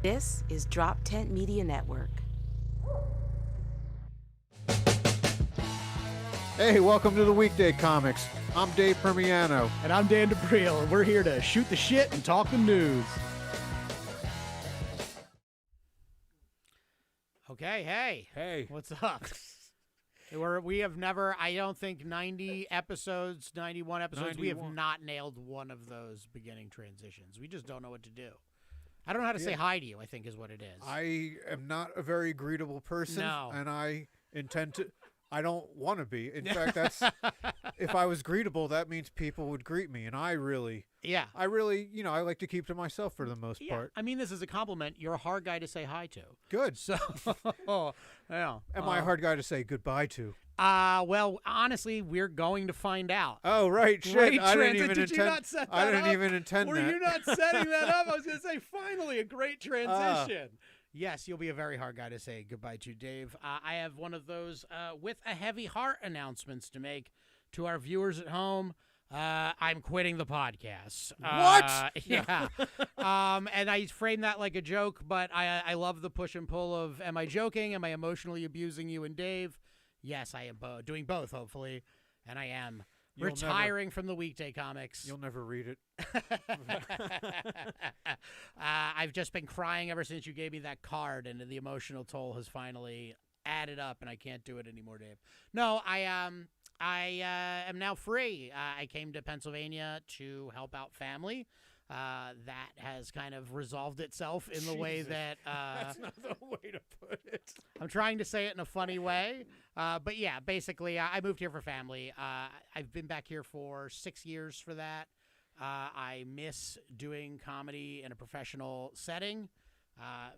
This is Drop Tent Media Network. Hey, welcome to the Weekday Comics. I'm Dave Primiano. And I'm Dan D'Aprile, and we're here to shoot the shit and talk the news. Okay, Hey. what's up? We have never, I don't think 90 episodes, 91 episodes, we have 91. not nailed one of those beginning transitions. We just don't know what to do. I don't know how to say hi to you, I think is what it is. I am not a very greetable person. No. And I don't want to be. In fact, if I was greetable, that means people would greet me. And I really, I like to keep to myself for the most part. I mean, this is a compliment. You're a hard guy to say hi to. Good. So, yeah. Am I a hard guy to say goodbye to? Well, honestly, we're going to find out. Oh, right. Shit. Great I didn't transit. even Did intend. you not set that I didn't up? even intend Were that. you not setting that up? I was going to say, finally, a great transition. Yes, you'll be a very hard guy to say goodbye to, Dave. I have one of those with a heavy heart announcements to make to our viewers at home. I'm quitting the podcast. What? Yeah. And I frame that like a joke, but I love the push and pull of, am I joking? Am I emotionally abusing you and Dave? Yes, I am doing both, hopefully. And I am retiring from the Weekday Comics. You'll never read it. I've just been crying ever since you gave me that card, and the emotional toll has finally added up, and I can't do it anymore, Dave. No, I am now free. I came to Pennsylvania to help out family. That has kind of resolved itself in the way that... That's not the way to put it. I'm trying to say it in a funny way. But yeah, basically, I moved here for family. I've been back here for 6 years for that. I miss doing comedy in a professional setting.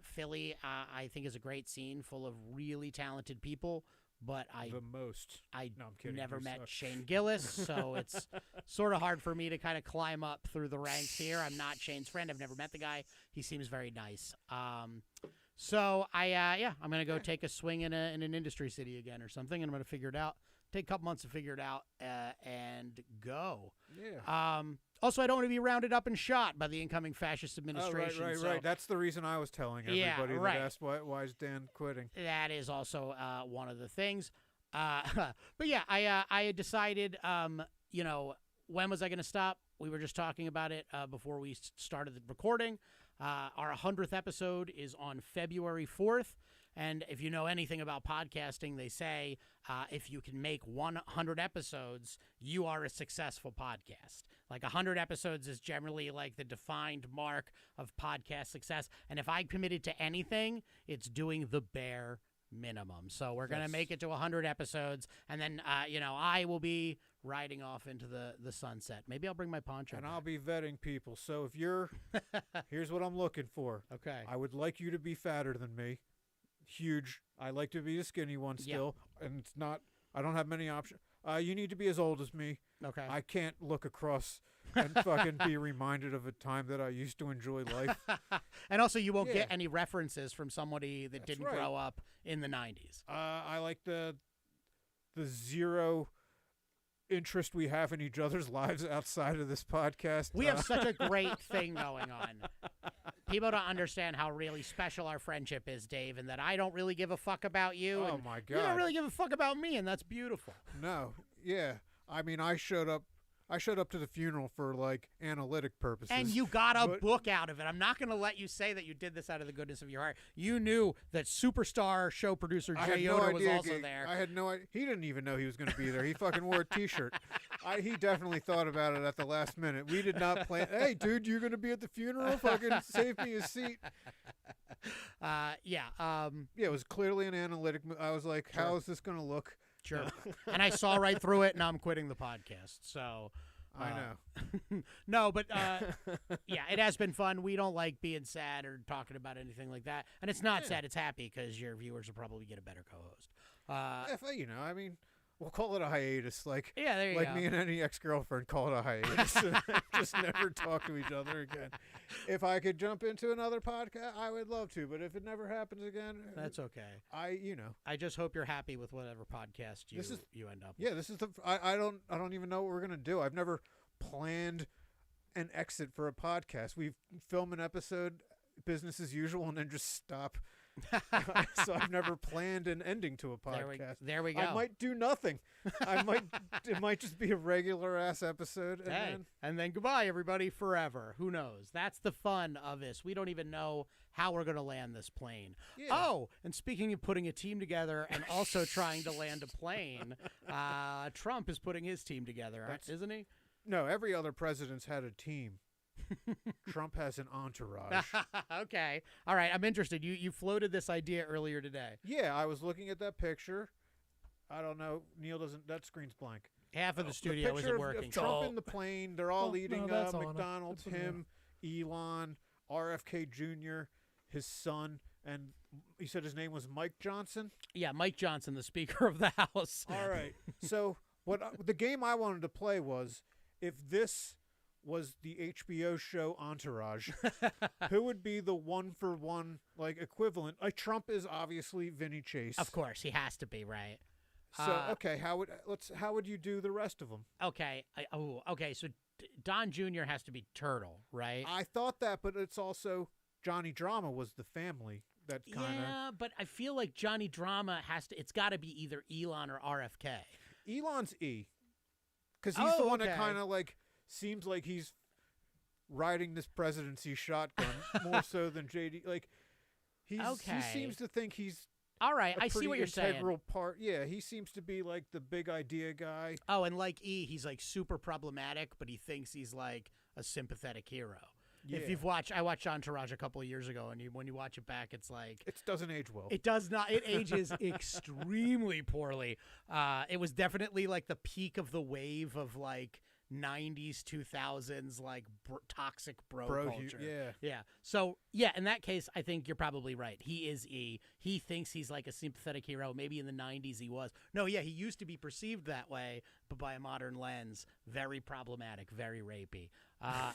Philly, I think, is a great scene full of really talented people. But I never met Shane Gillis, so it's sort of hard for me to kind of climb up through the ranks here. I'm not Shane's friend. I've never met the guy. He seems very nice. So I'm going to go take a swing in an industry city again or something, and I'm going to figure it out. Take a couple months to figure it out and go. Yeah. Also, I don't want to be rounded up and shot by the incoming fascist administration. Oh, right. That's the reason I was telling everybody that asked why is Dan quitting. That is also one of the things. But yeah, I had decided, when was I going to stop? We were just talking about it before we started the recording. Our 100th episode is on February 4th. And if you know anything about podcasting, they say if you can make 100 episodes, you are a successful podcast. Like 100 episodes is generally like the defined mark of podcast success. And if I committed to anything, it's doing the bare minimum. So we're going to make it to 100 episodes. And then, I will be riding off into the sunset. Maybe I'll bring my poncho. And I'll be vetting people. So if you're, here's what I'm looking for. Okay. I would like you to be fatter than me. Huge. I like to be the skinny one still. Yeah. And it's not, I don't have many options. You need to be as old as me. Okay. I can't look across and fucking be reminded of a time that I used to enjoy life. And also, you won't get any references from somebody that didn't grow up in the 90s. I like the zero interest we have in each other's lives outside of this podcast. We have such a great thing going on. People don't understand how really special our friendship is, Dave, and that I don't really give a fuck about you. Oh, my God. You don't really give a fuck about me, and that's beautiful. No. Yeah. I mean, I showed up to the funeral for, like, analytic purposes. And you got a book out of it. I'm not going to let you say that you did this out of the goodness of your heart. You knew that superstar show producer Jay Yoder was also there. I had no idea. He didn't even know he was going to be there. He fucking wore a T-shirt. He definitely thought about it at the last minute. We did not plan. Hey, dude, you're going to be at the funeral? Fucking save me a seat. It was clearly an analytic. I was like, how is this going to look? Sure. And I saw right through it, and I'm quitting the podcast. So I know. No, but it has been fun. We don't like being sad or talking about anything like that. And it's not sad, it's happy because your viewers will probably get a better co-host. I mean, we'll call it a hiatus. Like, there you go. Me and any ex-girlfriend call it a hiatus. Just never talk to each other again. If I could jump into another podcast, I would love to. But if it never happens again, that's okay. I just hope you're happy with whatever podcast you end up with. Yeah, this is I don't even know what we're gonna do. I've never planned an exit for a podcast. We film an episode business as usual and then just stop. So I've never planned an ending to a podcast. There we go. I might do nothing. It might just be a regular ass episode. And then goodbye, everybody, forever. Who knows? That's the fun of this. We don't even know how we're going to land this plane. Yeah. Oh, and speaking of putting a team together and also trying to land a plane, Trump is putting his team together, isn't he? No, every other president's had a team. Trump has an entourage. Okay. All right. I'm interested. You floated this idea earlier today. Yeah, I was looking at that picture. I don't know. Neil doesn't. That screen's blank. Half of the studio isn't working. Of Trump in the plane. They're all eating McDonald's. Him, Elon, RFK Jr., his son, and you said his name was Mike Johnson? Yeah, Mike Johnson, the Speaker of the House. All right. So the game I wanted to play was, if this was the HBO show Entourage, who would be the one-for-one equivalent? Like, Trump is obviously Vinny Chase. Of course, he has to be, right? So okay, how would you do the rest of them? Okay, okay. So Don Jr. has to be Turtle, right? I thought that, but it's also Johnny Drama was the family. That kind of. Yeah, but I feel like Johnny Drama it's got to be either Elon or RFK. Elon's E, because he's the one that kind of seems like he's riding this presidency shotgun more so than JD. He seems to think he's all right. I see what you're saying. Integral part. Yeah, he seems to be the big idea guy. Oh, and like E, he's super problematic, but he thinks he's a sympathetic hero. Yeah. If you've watched, I watched Entourage a couple of years ago, and when you watch it back, it's it doesn't age well. It does not. It ages extremely poorly. It was definitely the peak of the wave of 90s, 2000s, toxic bro culture. Yeah. So, yeah, in that case, I think you're probably right. He is E. He thinks he's a sympathetic hero. Maybe in the 90s he was. No, yeah, he used to be perceived that way, but by a modern lens, very problematic, very rapey.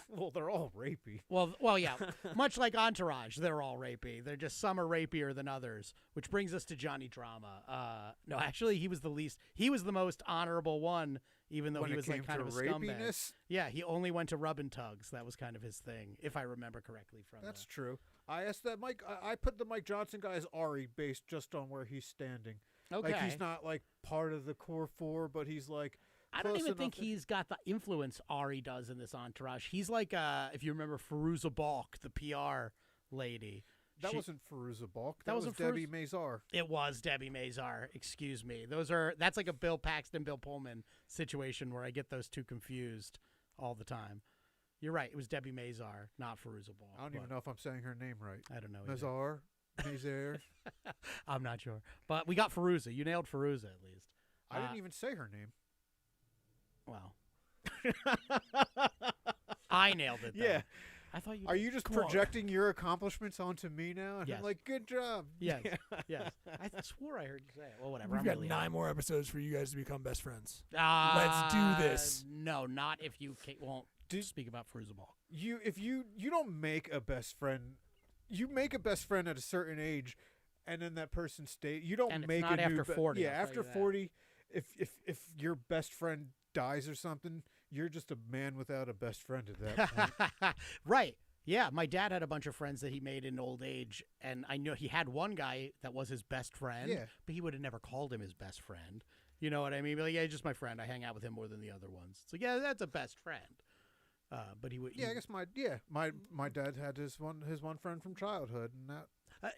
Well, they're all rapey. Well, yeah. Much like Entourage, they're all rapey. They're just some are rapier than others, which brings us to Johnny Drama. No, actually, he was the most honorable one, even though he was kind of a scumbag. Yeah, he only went to rub and tugs. That was kind of his thing, if I remember correctly. That's true. I asked that Mike. I put the Mike Johnson guy as Ari based just on where he's standing. Okay, he's not part of the core four, but he's I don't even think he's got the influence Ari does in this Entourage. He's if you remember Fairuza Balk, the PR lady. That wasn't Fairuza Balk. That was Debbie Mazar. It was Debbie Mazar. Excuse me. That's like a Bill Paxton, Bill Pullman situation where I get those two confused all the time. You're right. It was Debbie Mazar, not Fairuza Balk. I don't even know if I'm saying her name right. I don't know. Mazar. I'm not sure. But we got Fairuza. You nailed Fairuza at least. I didn't even say her name. Well, I nailed it. Though. Yeah. I thought you. Are you just projecting your accomplishments onto me now? And yes. I'm good job. Yes. Yes. I swore I heard you say it. Well, whatever. We've got 9 more episodes for you guys to become best friends. Let's do this. No, not if you won't speak about Fairuza Balk. If you don't make a best friend, you make a best friend at a certain age, and then that person stays. You don't and make it's not a after new 40. Yeah, after 40, if your best friend dies or something, you're just a man without a best friend at that point. Right. Yeah, my dad had a bunch of friends that he made in old age, and I know he had one guy that was his best friend, but he would have never called him his best friend. You know what I mean? Yeah, just my friend. I hang out with him more than the other ones. So yeah, that's a best friend. But he would. Yeah, I guess my dad had his one friend from childhood, and that.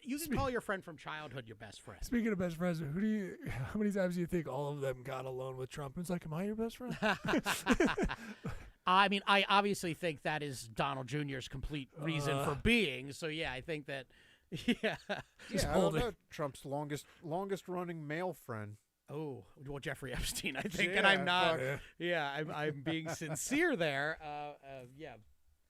You can call your friend from childhood your best friend. Speaking of best friends, how many times do you think all of them got alone with Trump? It's am I your best friend? I mean, I obviously think that is Donald Jr.'s complete reason for being. So yeah, I think that. Yeah. Yeah, I don't know Trump's longest running male friend. Oh, well, Jeffrey Epstein, I think, and I'm not. I'm being sincere there. Yeah,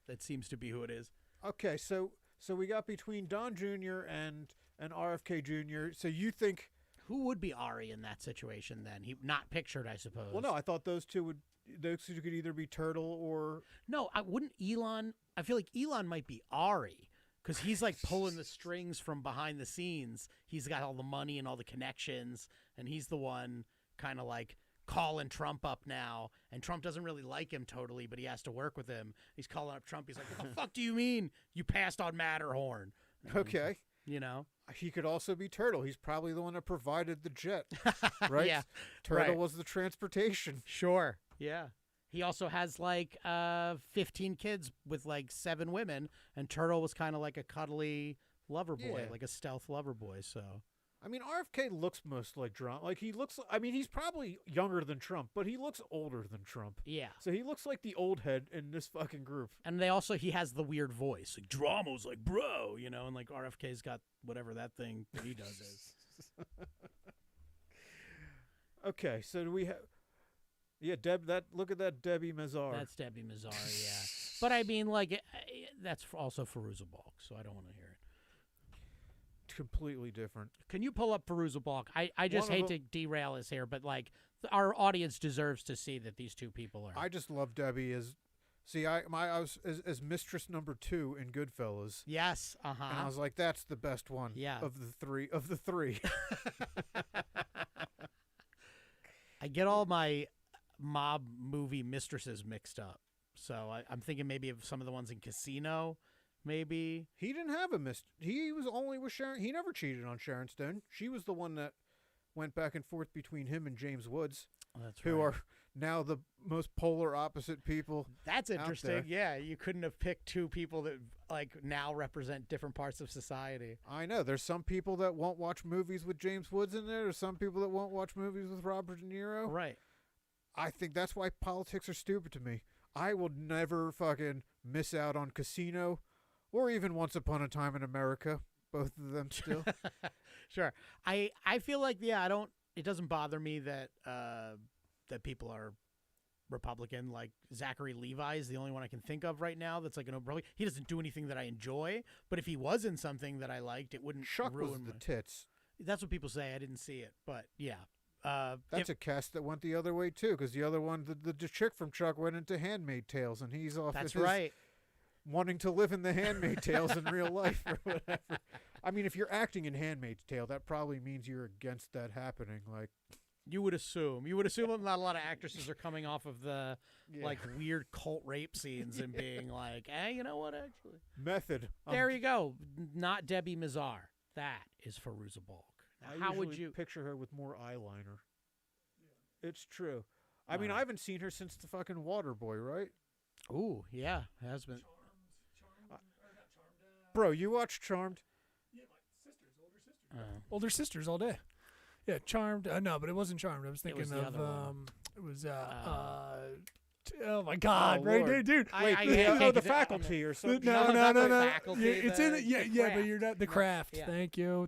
that seems to be who it is. Okay, so we got between Don Jr. and RFK Jr. So you think who would be Ari in that situation then? He not pictured, I suppose. Well, no, I thought those two could either be Turtle or no. I wouldn't Elon. I feel like Elon might be Ari. Because he's pulling the strings from behind the scenes. He's got all the money and all the connections, and he's the one kind of calling Trump up now, and Trump doesn't really like him totally, but he has to work with him. He's calling up Trump. He's like, "What the fuck do you mean you passed on Matterhorn?" Okay. You know? He could also be Turtle. He's probably the one that provided the jet, right? Yeah. Turtle right. was the transportation. Sure. Yeah. He also has like 15 kids with like 7 women, and Turtle was kind of like a cuddly lover boy, Yeah. like a stealth lover boy. So I mean, RFK looks most like Trump. Like he looks. I mean, he's probably younger than Trump, but he looks older than Trump. yeah. So he looks like the old head in this fucking group. And he has the weird voice. Like Drama's like, bro, you know, and like RFK's got whatever that thing that he does is. Okay, so do we have? Yeah, look at that Debbie Mazar. That's Debbie Mazar, yeah. But I mean, like, that's also Fairuza Balk, so I don't want to hear it. Completely different. Can you pull up Fairuza Balk? I just One of hate to derail us here, but like our audience deserves to see that these two people are. I just love Debbie as. See, I was as mistress number 2 in Goodfellas. Yes, And I was like, that's the best one. Yeah. Of the three. I get all my mob movie mistresses mixed up, so I'm thinking maybe of some of the ones in Casino. Maybe. He didn't have a He was only with Sharon. He never cheated on Sharon Stone. She was the one that went back and forth between him and James Woods, who are now the most polar opposite people. That's out interesting. there. Yeah, you couldn't have picked 2 people that like now represent different parts of society. I know. There's some people that won't watch movies with James Woods in there. There's some people that won't watch movies with Robert De Niro. Right. I think that's why politics are stupid to me. I will never fucking miss out on Casino or even Once Upon a Time in America. Both of them still. Sure. I feel like it doesn't bother me that that people are Republican. Like Zachary Levi is the only one I can think of right now that's like an Republican. He doesn't do anything that I enjoy, but if he was in something that I liked, it wouldn't Chuck was ruin the my... tits. That's what people say. I didn't see it, but yeah. That's a cast that went the other way too, because the other one, the chick from Chuck, went into Handmaid's Tales, and he's off. That's his right. Wanting to live in the Handmaid's Tales in real life or whatever. I mean, if you're acting in Handmaid's Tale, that probably means you're against that happening. Like You would assume not a lot of actresses are coming off of the like weird cult rape scenes and being like, you know what? Actually, method. there you go. Not Debbie Mazar. That is Fairuza Balk. Now, how would you picture her with more eyeliner? It's true. I mean, I haven't seen her since the fucking Waterboy, right? Ooh, yeah, has been. Bro, you watch Charmed? Yeah, my sister's older sister. Older sisters all day. Yeah, Charmed. No, but it wasn't Charmed. I was thinking was the other one. It was oh my God, Oh, right Lord. there, dude. Wait, the Faculty or something. No. Faculty, Yeah, it's in it. Yeah, Craft. but you're not the Craft. Yeah. Thank you.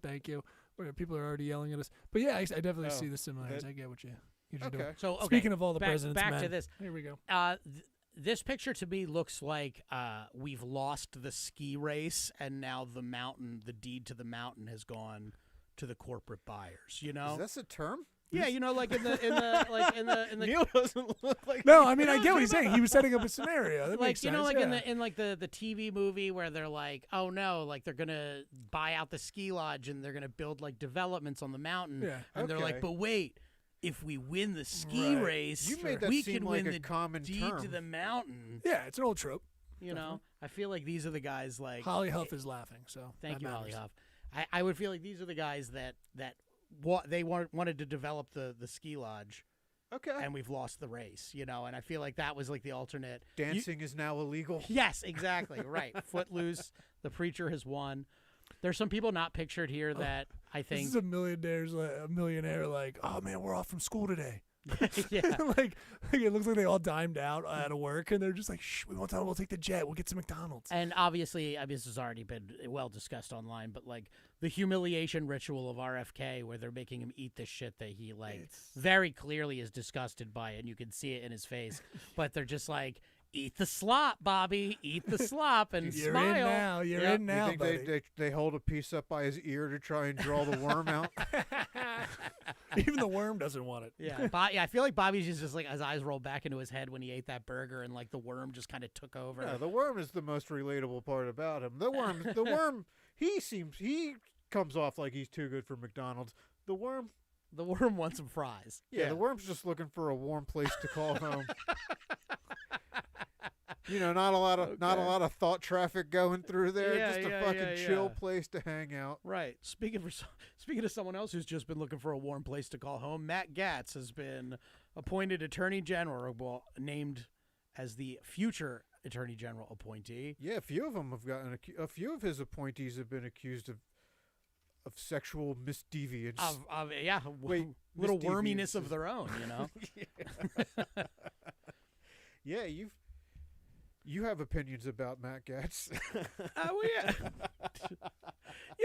Where people are already yelling at us. But yeah, I definitely Oh, see the similarities. I get what you're doing. Okay. So okay, Speaking of all the back president's men, to this. Here we go. This picture to me looks like we've lost the ski race, and now the deed to the mountain has gone to the corporate buyers. You know? Is this a term? Yeah, you know, like in the Neil doesn't look like. No, I mean I get what he's saying. He was setting up a scenario. That like makes you know, sense, like yeah. in the TV movie where they're like, oh no, like they're gonna buy out the ski lodge and they're gonna build like developments on the mountain, Yeah. and they're like, Okay. but wait, if we win the ski Right. race, You made that we seem can like win a the common deed term. to the mountain. Yeah, it's an old trope. You know, I feel like these are the guys like Holly Huff is laughing, so Thank that you, Holly matters. Huff. I would feel like these are the guys that they wanted to develop the ski lodge, Okay. and we've lost the race. You know, and I feel like that was like the alternate. Dancing is now illegal. Yes, exactly. Right. Footloose. The preacher has won. There's some people not pictured here that I This think. is a millionaire like, oh man, we're off from school today. Yeah. like it looks like they all dimed out out of work, and they're just like, shh, we won't tell them. We'll take the jet. We'll get some McDonald's. And obviously, I mean, this has already been well discussed online, but like the humiliation ritual of RFK, where they're making him eat this shit that he like very clearly is disgusted by, and you can see it in his face. But they're just like, eat the slop, Bobby, eat the slop, and You're smile. in now. You're Yep. in now, You think buddy. they hold a piece up by his ear to try and draw the worm out? Even the worm doesn't want it. Yeah, I feel like Bobby's just like his eyes rolled back into his head when he ate that burger, and like the worm just kind of took over. Yeah, the worm is the most relatable part about him. The worm, he comes off like he's too good for McDonald's. The worm, The worm wants some fries. Yeah, the worm's just looking for a warm place to call home. Not a lot of thought traffic going through there. Yeah, just a yeah, fucking yeah, chill yeah. place to hang out. Right. Speaking of someone else who's just been looking for a warm place to call home, Matt Gaetz has been appointed Attorney General, well, named as the future Attorney General appointee. Yeah, a few of them have gotten. A few of his appointees have been accused of sexual misdeviance. Little misdeviance worminess of is- their own, Yeah, you have opinions about Matt Gaetz. Oh yeah.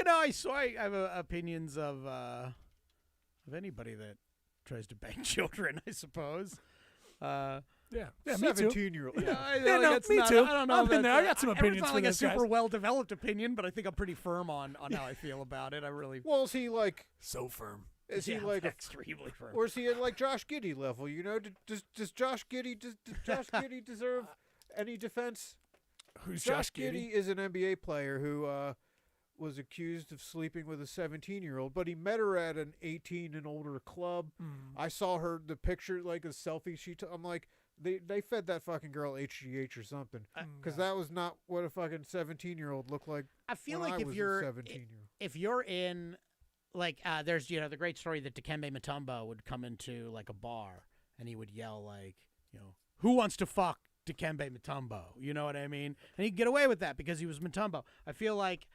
I have opinions of anybody that tries to bang children, I suppose. Yeah, me too. 17-year-old. Yeah, I Yeah, know, no, that's me not- too. I don't know. I'm in about there. I that. got some It's opinions not for like this, a guys. super well-developed opinion, but I think I'm pretty firm on how I feel about it. I really. Well, is he like? So firm. Is yeah, he like? extremely firm? Or is he at like Josh Giddey level? Does Josh Giddey deserve any defense? Who's Josh Giddey is an NBA player who was accused of sleeping with a 17-year-old, but he met her at an 18 and older club. I saw the picture, like a selfie she took. I'm like, they fed that fucking girl HGH or something, because that was not what a fucking 17-year-old looked like. I feel when like I was a 17-year-old. if you're in, like, there's the great story that Dikembe Mutombo would come into like a bar and he would yell like, who wants to fuck Dikembe Mutombo? You know what I mean? And he'd get away with that because he was Mutombo. I feel like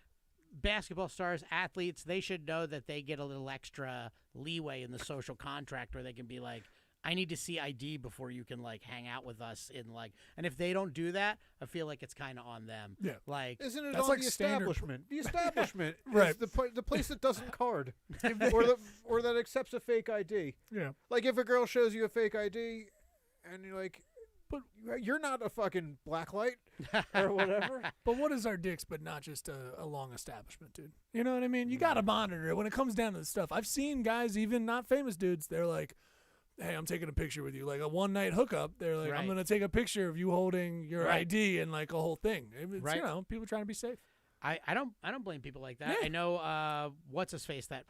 basketball stars, athletes, they should know that they get a little extra leeway in the social contract where they can be like, I need to see ID before you can like hang out with us and if they don't do that, I feel like it's kind of on them. Yeah. Like, Isn't it That's on like the standard establishment? The establishment Right. is the place that doesn't card, or that accepts a fake ID. Yeah. Like if a girl shows you a fake ID, and you're like, but you're not a fucking blacklight or whatever. But what is our dicks but not just a long establishment, dude? You know what I mean? You got to monitor it when it comes down to the stuff. I've seen guys, even not famous dudes, they're like, hey, I'm taking a picture with you. Like a one-night hookup, they're like, Right. I'm going to take a picture of you holding your Right. ID and like a whole thing. It's, Right. People trying to be safe. I don't blame people like that. Yeah. I know what's his face, that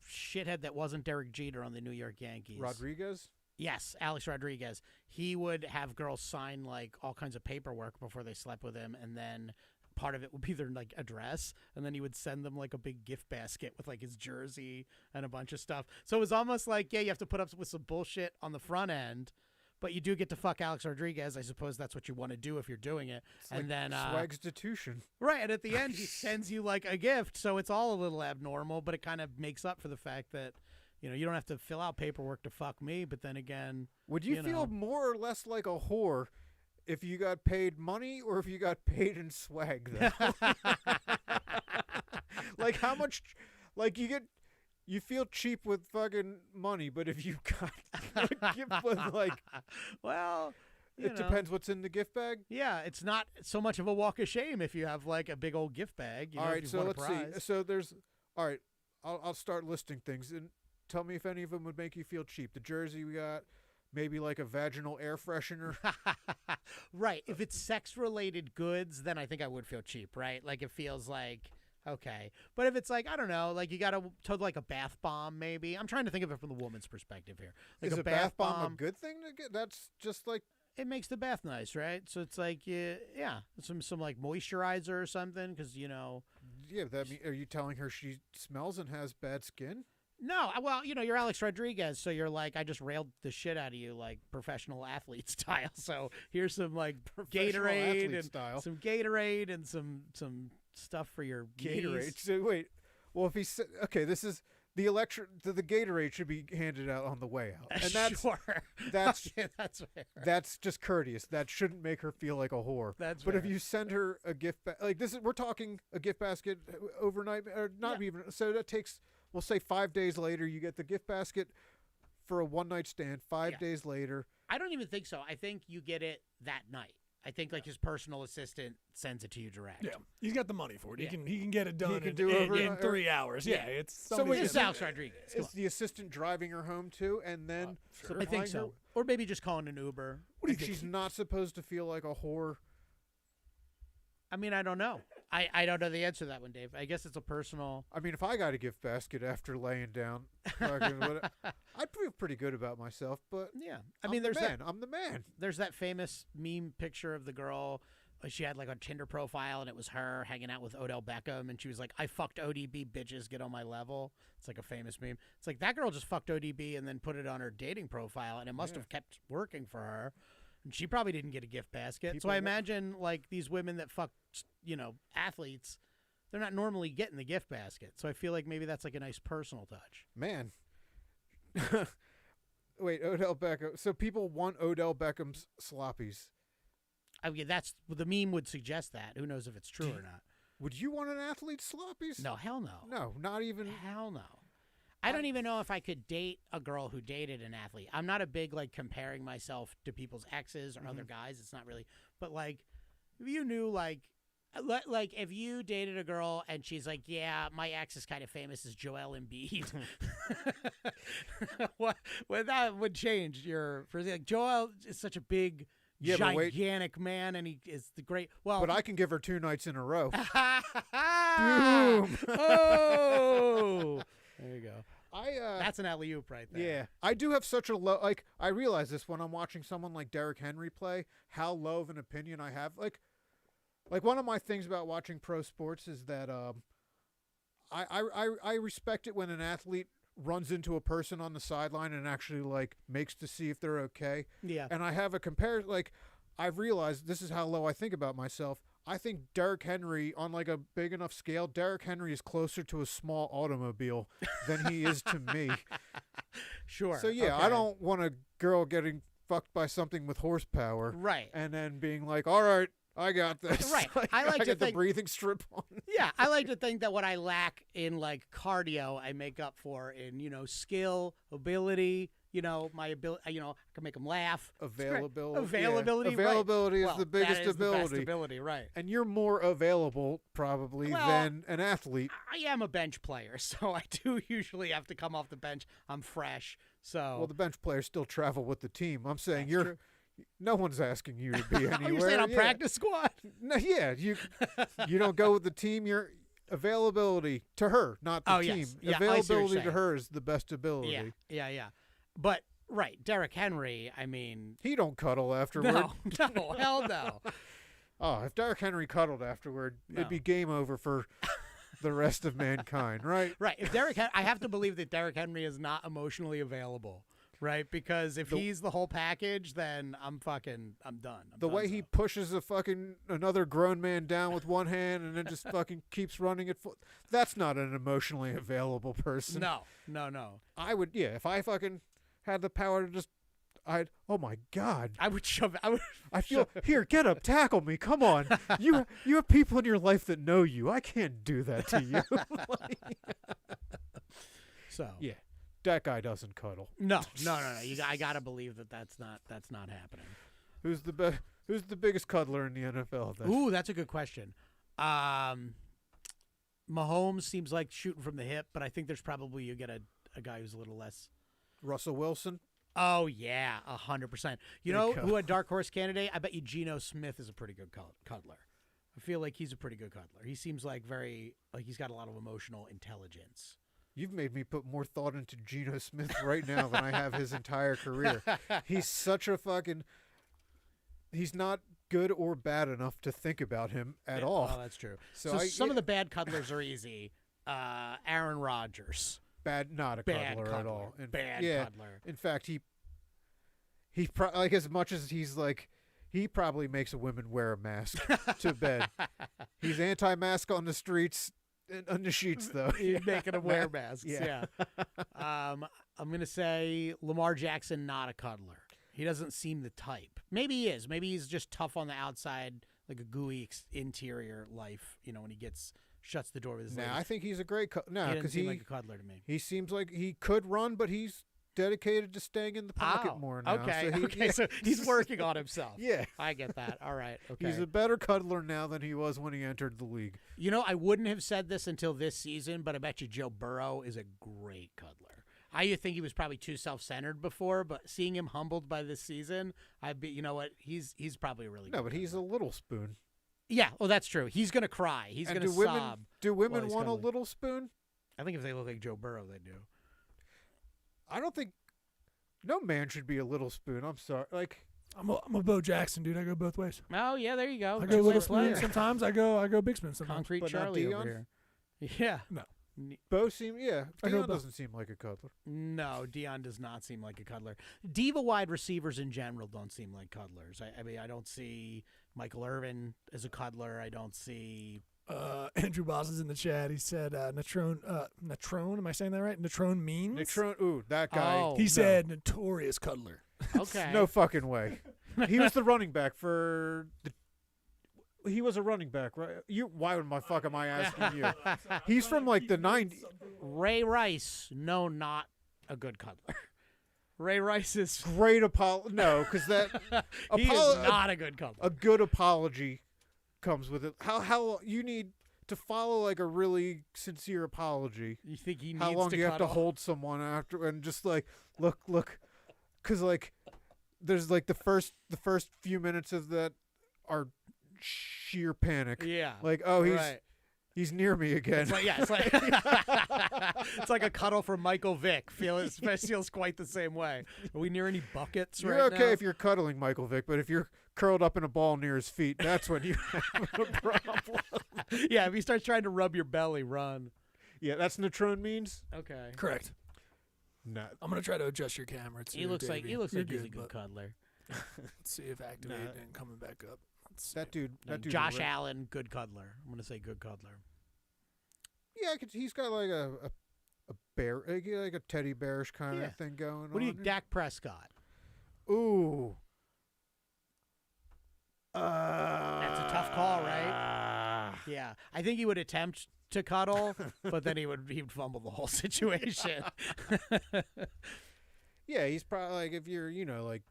shithead that wasn't Derek Jeter on the New York Yankees. Rodriguez. Yes, Alex Rodriguez. He would have girls sign like all kinds of paperwork before they slept with him, and then part of it would be their like address, and then he would send them like a big gift basket with like his jersey and a bunch of stuff. So it was almost like, yeah, you have to put up with some bullshit on the front end, but you do get to fuck Alex Rodriguez. I suppose that's what you want to do if you're doing it. It's and like then swagstitution. right, and at the end he sends you like a gift, so it's all a little abnormal, but it kind of makes up for the fact that you don't have to fill out paperwork to fuck me. But then again, Would you feel more or less like a whore if you got paid money or if you got paid in swag, though? Like how much? Like you feel cheap with fucking money, but if you got a gift with like, well, it depends what's in the gift bag. Yeah, it's not so much of a walk of shame if you have like a big old gift bag. All right, if so won a let's see. prize. So there's, all right, I'll start listing things and tell me if any of them would make you feel cheap. The jersey we got, maybe like a vaginal air freshener. Right. If it's sex-related goods, then I think I would feel cheap, right? Like it feels like, okay. But if it's like, I don't know, like you got to like a bath bomb maybe. I'm trying to think of it from the woman's perspective here. Like Is a bath bomb a good thing to get? That's just like, it makes the bath nice, right? So it's like, yeah, some like moisturizer or something because, yeah, are you telling her she smells and has bad skin? No, well, you're Alex Rodriguez, so you're like, I just railed the shit out of you, like professional athlete style. So here's some like Gatorade and style. some Gatorade and some stuff for your Gatorade. knees. So wait, well, if he said, okay, this is the the Gatorade should be handed out on the way out, and that's sure. that's Okay, that's fair. that's just courteous. That shouldn't make her feel like a whore. That's But if fair. you send her a gift like this is, we're talking a gift basket overnight, or not even. So that takes, we'll say 5 days later, you get the gift basket for a one-night stand. 5 days later. I don't even think so. I think you get it that night. I think like his personal assistant sends it to you direct. Yeah, he's got the money for it. Yeah. He can get it done can do in overnight- 3 hours. Yeah, it's So somebody's wait, This is gonna- Alex Rodriguez. Come Is the assistant driving her home too, and then sure. on. I think supplying her- so. Or maybe just calling an Uber. What do you and think? she's not supposed to feel like a whore. I mean, I don't know. I don't know the answer to that one, Dave. I guess it's a personal. I mean, if I got a gift basket after laying down, I'd feel pretty good about myself. But Yeah, I'm the man. There's that famous meme picture of the girl. She had like a Tinder profile, and it was her hanging out with Odell Beckham, and she was like, "I fucked ODB, bitches, get on my level." It's like a famous meme. It's like that girl just fucked ODB and then put it on her dating profile, and it must have kept working for her. And she probably didn't get a gift basket. So I imagine like these women that fuck, athletes, they're not normally getting the gift basket. So I feel like maybe that's like a nice personal touch. Man. Wait, Odell Beckham. So people want Odell Beckham's sloppies. I mean, that's the meme would suggest that. Who knows if it's true or not? Would you want an athlete's sloppies? No, hell no. No, not even. Hell no. I don't even know if I could date a girl who dated an athlete. I'm not a big like comparing myself to people's exes or other guys. It's not really. But like, if you knew like if you dated a girl and she's like, yeah, my ex is kind of famous as Joel Embiid, what that would change your like Joel is such a big. Yeah, gigantic man, and he is the great. Well, but I can give her 2 nights in a row. Boom! Oh, there you go. That's an alley-oop right there. Yeah, I do have such a low. Like, I realize this when I'm watching someone like Derrick Henry play. How low of an opinion I have. Like one of my things about watching pro sports is that I respect it when an athlete runs into a person on the sideline and actually like makes to see if they're okay. Yeah. And I have a comparison. Like, I've realized this is how low I think about myself. I think Derrick Henry, on like a big enough scale, Derrick Henry is closer to a small automobile than he is to me. Sure. So yeah, okay. I don't want a girl getting fucked by something with horsepower. Right. And then being like, all right, I got this. Right. Like, I like to get the think, breathing strip on. Yeah, I like to think that what I lack in like cardio, I make up for in skill, ability. My ability. I can make them laugh. Availability. Availability. Yeah. Availability right. is the biggest that is ability. The best ability, right? And you're more available probably than an athlete. I am a bench player, so I do usually have to come off the bench. I'm fresh, so. Well, the bench players still travel with the team. I'm saying That's you're. true. No one's asking you to be anywhere. You're saying on practice squad? No, yeah, you don't go with the team. Your availability to her, not the team. Yes. Yeah, availability to her is the best ability. Yeah. But right, Derrick Henry. I mean, he don't cuddle afterward. No, hell no. Oh, if Derrick Henry cuddled afterward, it'd be game over for the rest of mankind, right? Right. If I have to believe that Derrick Henry is not emotionally available. Right, because if he's the whole package, then I'm done. The way he pushes another grown man down with one hand and then just fucking keeps running it. That's not an emotionally available person. No. I would, if I fucking had the power to oh my God. I would shove. Here, get up, tackle me. Come on. You have people in your life that know you. I can't do that to you. So. Yeah. That guy doesn't cuddle. No. I gotta believe that's not happening. Who's the biggest cuddler in the NFL? Then? Ooh, that's a good question. Mahomes seems like shooting from the hip, but I think there's probably you get a guy who's a little less. Russell Wilson. Oh yeah, 100%. You know who a dark horse candidate? I bet you Geno Smith is a pretty good cuddler. I feel like he's a pretty good cuddler. He seems like he's got a lot of emotional intelligence. You've made me put more thought into Geno Smith right now than I have his entire career. He's such a he's not good or bad enough to think about him at all. Oh, that's true. So some of the bad cuddlers are easy. Aaron Rodgers. Not a cuddler at all. Cuddler. In fact, he like as much as he's like, he probably makes a woman wear a mask to bed. He's anti-mask on the streets. On the sheets, though. He's making them wear masks. Yeah. I'm going to say Lamar Jackson, not a cuddler. He doesn't seem the type. Maybe he is. Maybe he's just tough on the outside, like a gooey interior life, when he shuts the door with his legs. I think he's a great cuddler. He doesn't seem like a cuddler to me. He seems like he could run, but he's dedicated to staying in the pocket more now. Okay, so he's working on himself. Yeah. I get that. All right. Okay. He's a better cuddler now than he was when he entered the league. I wouldn't have said this until this season, but I bet you Joe Burrow is a great cuddler. I used to think he was probably too self-centered before, but seeing him humbled by this season, you know what? He's probably a really good but he's a little spoon. Yeah, well, that's true. He's gonna cry. He's And gonna sob. do women he's want a cuddling. little spoon? I think if they look like Joe Burrow, they do. I don't think no man should be a little spoon. I'm sorry. Like I'm a Bo Jackson, dude. I go both ways. Oh yeah, there you go. I go Two-way little spoon player. sometimes. I go big spoon sometimes. Concrete But not Charlie over Dion? here. Yeah. No. Bo I go Dion Bo. doesn't seem like a cuddler. No, Dion does not seem like a cuddler. Diva wide receivers in general don't seem like cuddlers. I mean, I don't see Michael Irvin as a cuddler. I don't see. Andrew Boss is in the chat. He said, Natrone, am I saying that right? Natrone means? Ooh, that guy. Oh. He no. said notorious cuddler. Okay. No fucking way. He was the running back for the. He was a running back, right? Why am I asking you? He's from like the 90s. Ray Rice, no, not a good cuddler. Ray Rice is Great apology. No, because that he is not a good cuddler. a good apology comes with it. How you need to follow like a really sincere apology. You think he needs How long to do you have to cuddle? hold someone after and just like look, because like there's like the first few minutes of that are sheer panic. Yeah. Like right. he's near me again. It's like, yeah, it's like it's like a cuddle from Michael Vick. Feels quite the same way. Are we near any buckets You're right okay now? if you're cuddling Michael Vick, but if you're curled up in a ball near his feet, that's when you have a problem. Yeah, if he starts trying to rub your belly, run. Yeah, that's Natrone means. Okay. Correct. No, I'm going to try to adjust your camera. Too, He looks like Davey. You're he's a good but cuddler. Let's see if activate and coming back up. Let's see. that dude. No, That dude. Josh Allen, good cuddler. I'm gonna say good cuddler. Yeah, he's got like a bear, like a teddy bearish kind Yeah. of thing going on. What do you, Dak Prescott? Ooh. That's a tough call, right? Yeah, I think he would attempt to cuddle, but then he'd fumble the whole situation. Yeah, he's probably like if you're like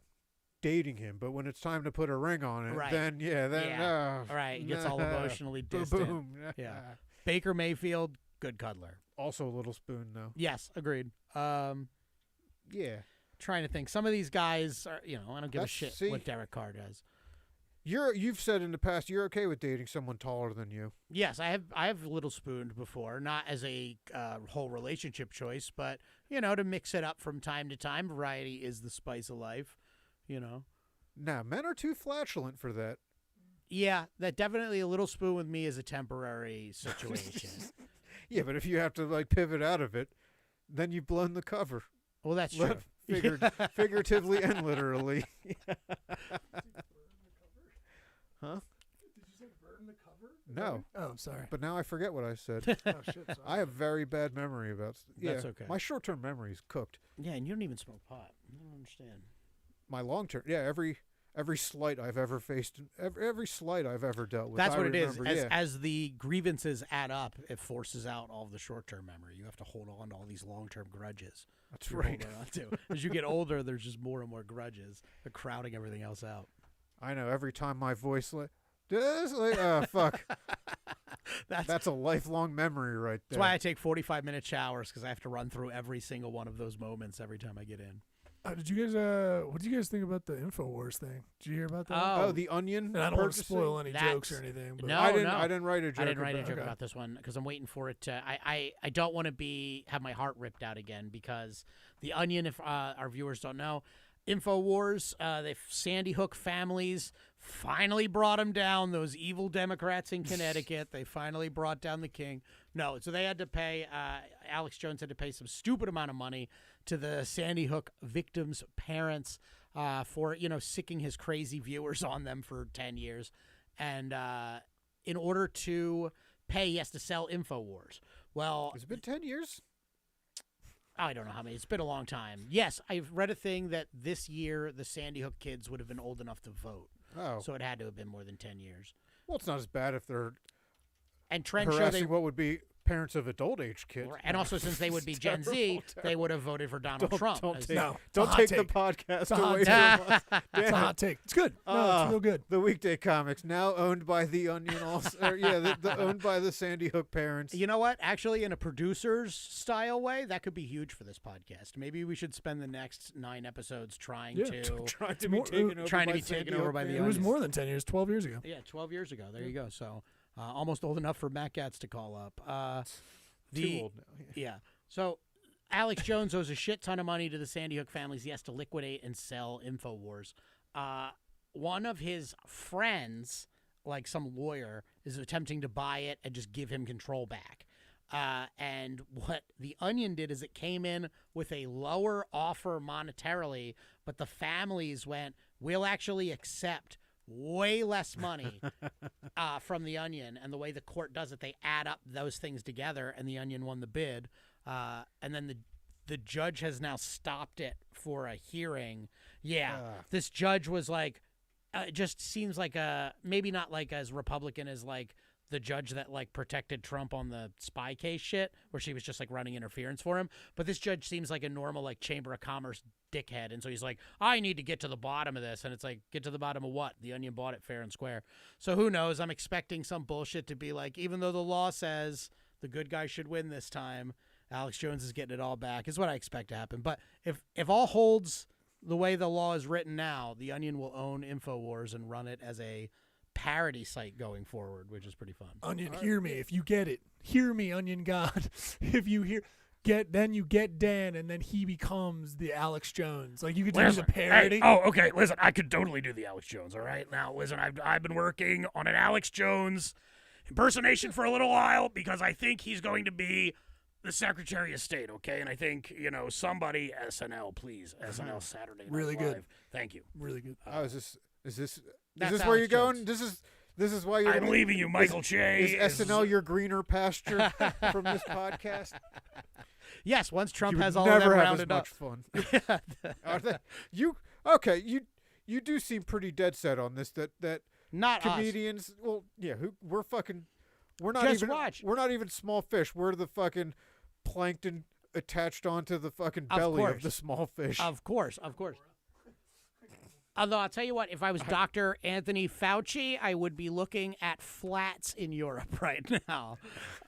dating him, but when it's time to put a ring on it, Right. then Yeah. All right, he gets all emotionally distant. Boom. Yeah. Baker Mayfield, good cuddler. Also a little spoon though. Yes, agreed. Yeah. Trying to think. Some of these guys are, I don't give a That's- shit see- what Derek Carr does. You've said in the past you're okay with dating someone taller than you. Yes, I have little spooned before, not as a whole relationship choice, but to mix it up from time to time. Variety is the spice of life. Now, men are too flatulent for that. Yeah, that definitely a little spoon with me is a temporary situation. Yeah, but if you have to like pivot out of it, then you've blown the cover. Well, that's true. Figuratively and literally. Huh? Did you say burn the cover? No. Oh, sorry. But now I forget what I said. Oh, shit. Sorry. I have very bad memory about. That's okay. My short-term memory is cooked. Yeah, and you don't even smoke pot. I don't understand. My long-term, every slight I've ever faced, every slight I've ever dealt with. That's I what it is. remember, As the grievances add up, it forces out all the short-term memory. You have to hold on to all these long-term grudges. That's you're right. holding on to. As you get older, there's just more and more grudges. They're crowding everything else out. I know. Every time my voice, oh fuck, that's a lifelong memory right there. That's why I take 45-minute showers, because I have to run through every single one of those moments every time I get in. Did you guys? What do you guys think about the Infowars thing? Did you hear about that? Oh, the Onion. And I don't want to purchasing? spoil any jokes or That's- anything. But No, I didn't. no. I didn't write a joke. I didn't write a about joke it. about this one because I'm waiting for it to. I don't want to have my heart ripped out again, because the Onion, if our viewers don't know, Infowars, the Sandy Hook families finally brought him down. Those evil Democrats in Connecticut, they finally brought down the king. No, so they had to pay. Alex Jones had to pay some stupid amount of money to the Sandy Hook victims' parents for sicking his crazy viewers on them for 10 years, and in order to pay, he has to sell Infowars. Well, It's been 10 years. I don't know how many. It's been a long time. Yes, I've read a thing that this year the Sandy Hook kids would have been old enough to vote. Oh, So it had to have been more than 10 years. well, it's not as bad if they're And Trent Show, harassing what would be parents of adult age kids. And also, since they would be Gen Z, they would have voted for Donald Trump. Don't as- take, No, don't it's a take hot the take. podcast a hot away take. from us. It's Damn a it. hot take. It's good. No, it's real good. The Weekday Comics, now owned by the Onion, also, owned by the Sandy Hook parents. You know what? Actually, in a producer's style way, that could be huge for this podcast. Maybe we should spend the next 9 episodes trying Yeah. to Trying to more- be taken over trying to by be taken Sandy over Hook by the It parents. was Onion. more than 10 years, 12 years ago. 12 years ago. There you go. So almost old enough for Matt Gatz to call up. Too old now. Yeah. So Alex Jones owes a shit ton of money to the Sandy Hook families. He has to liquidate and sell InfoWars. One of his friends, like some lawyer, is attempting to buy it and just give him control back. And what the Onion did is it came in with a lower offer monetarily, but the families went, we'll actually accept way less money from the Onion. And the way the court does it, they add up those things together, and the Onion won the bid. And then the judge has now stopped it for a hearing. Yeah, this judge was like, it just seems like maybe not like as Republican as like the judge that like protected Trump on the spy case shit, where she was just like running interference for him. But this judge seems like a normal like Chamber of Commerce dickhead, and so he's like, I need to get to the bottom of this. And it's like, get to the bottom of what? The Onion bought it fair and square. So who knows? I'm expecting some bullshit to be like, even though the law says the good guy should win this time, Alex Jones is getting it all back, is what I expect to happen. But if all holds the way the law is written now, the Onion will own InfoWars and run it as a parody site going forward, which is pretty fun. Onion, hear me if you get it. Hear me, Onion God. If you then you get Dan, and then he becomes the Alex Jones. Like you could do the parody. Okay, listen, I could totally do the Alex Jones, all right? Now, listen, I've been working on an Alex Jones impersonation for a little while because I think he's going to be the Secretary of State, okay? And I think, somebody, SNL, please. SNL Saturday Night Really Live. good. Thank you. Really good. Is this That's where Alex you're Jones. going? This is why you're I'm leaving you, Michael Che. Is SNL your greener pasture from this podcast? Yes, once Trump You has would all of never them have rounded as up. much fun. Are they? You do seem pretty dead set on this that Not us. comedians. Well, yeah, we're Just watch. We're not even small fish. We're the fucking plankton attached onto the fucking Of belly of course. the small fish. Of course. Although I'll tell you what, if I was Dr. Anthony Fauci, I would be looking at flats in Europe right now.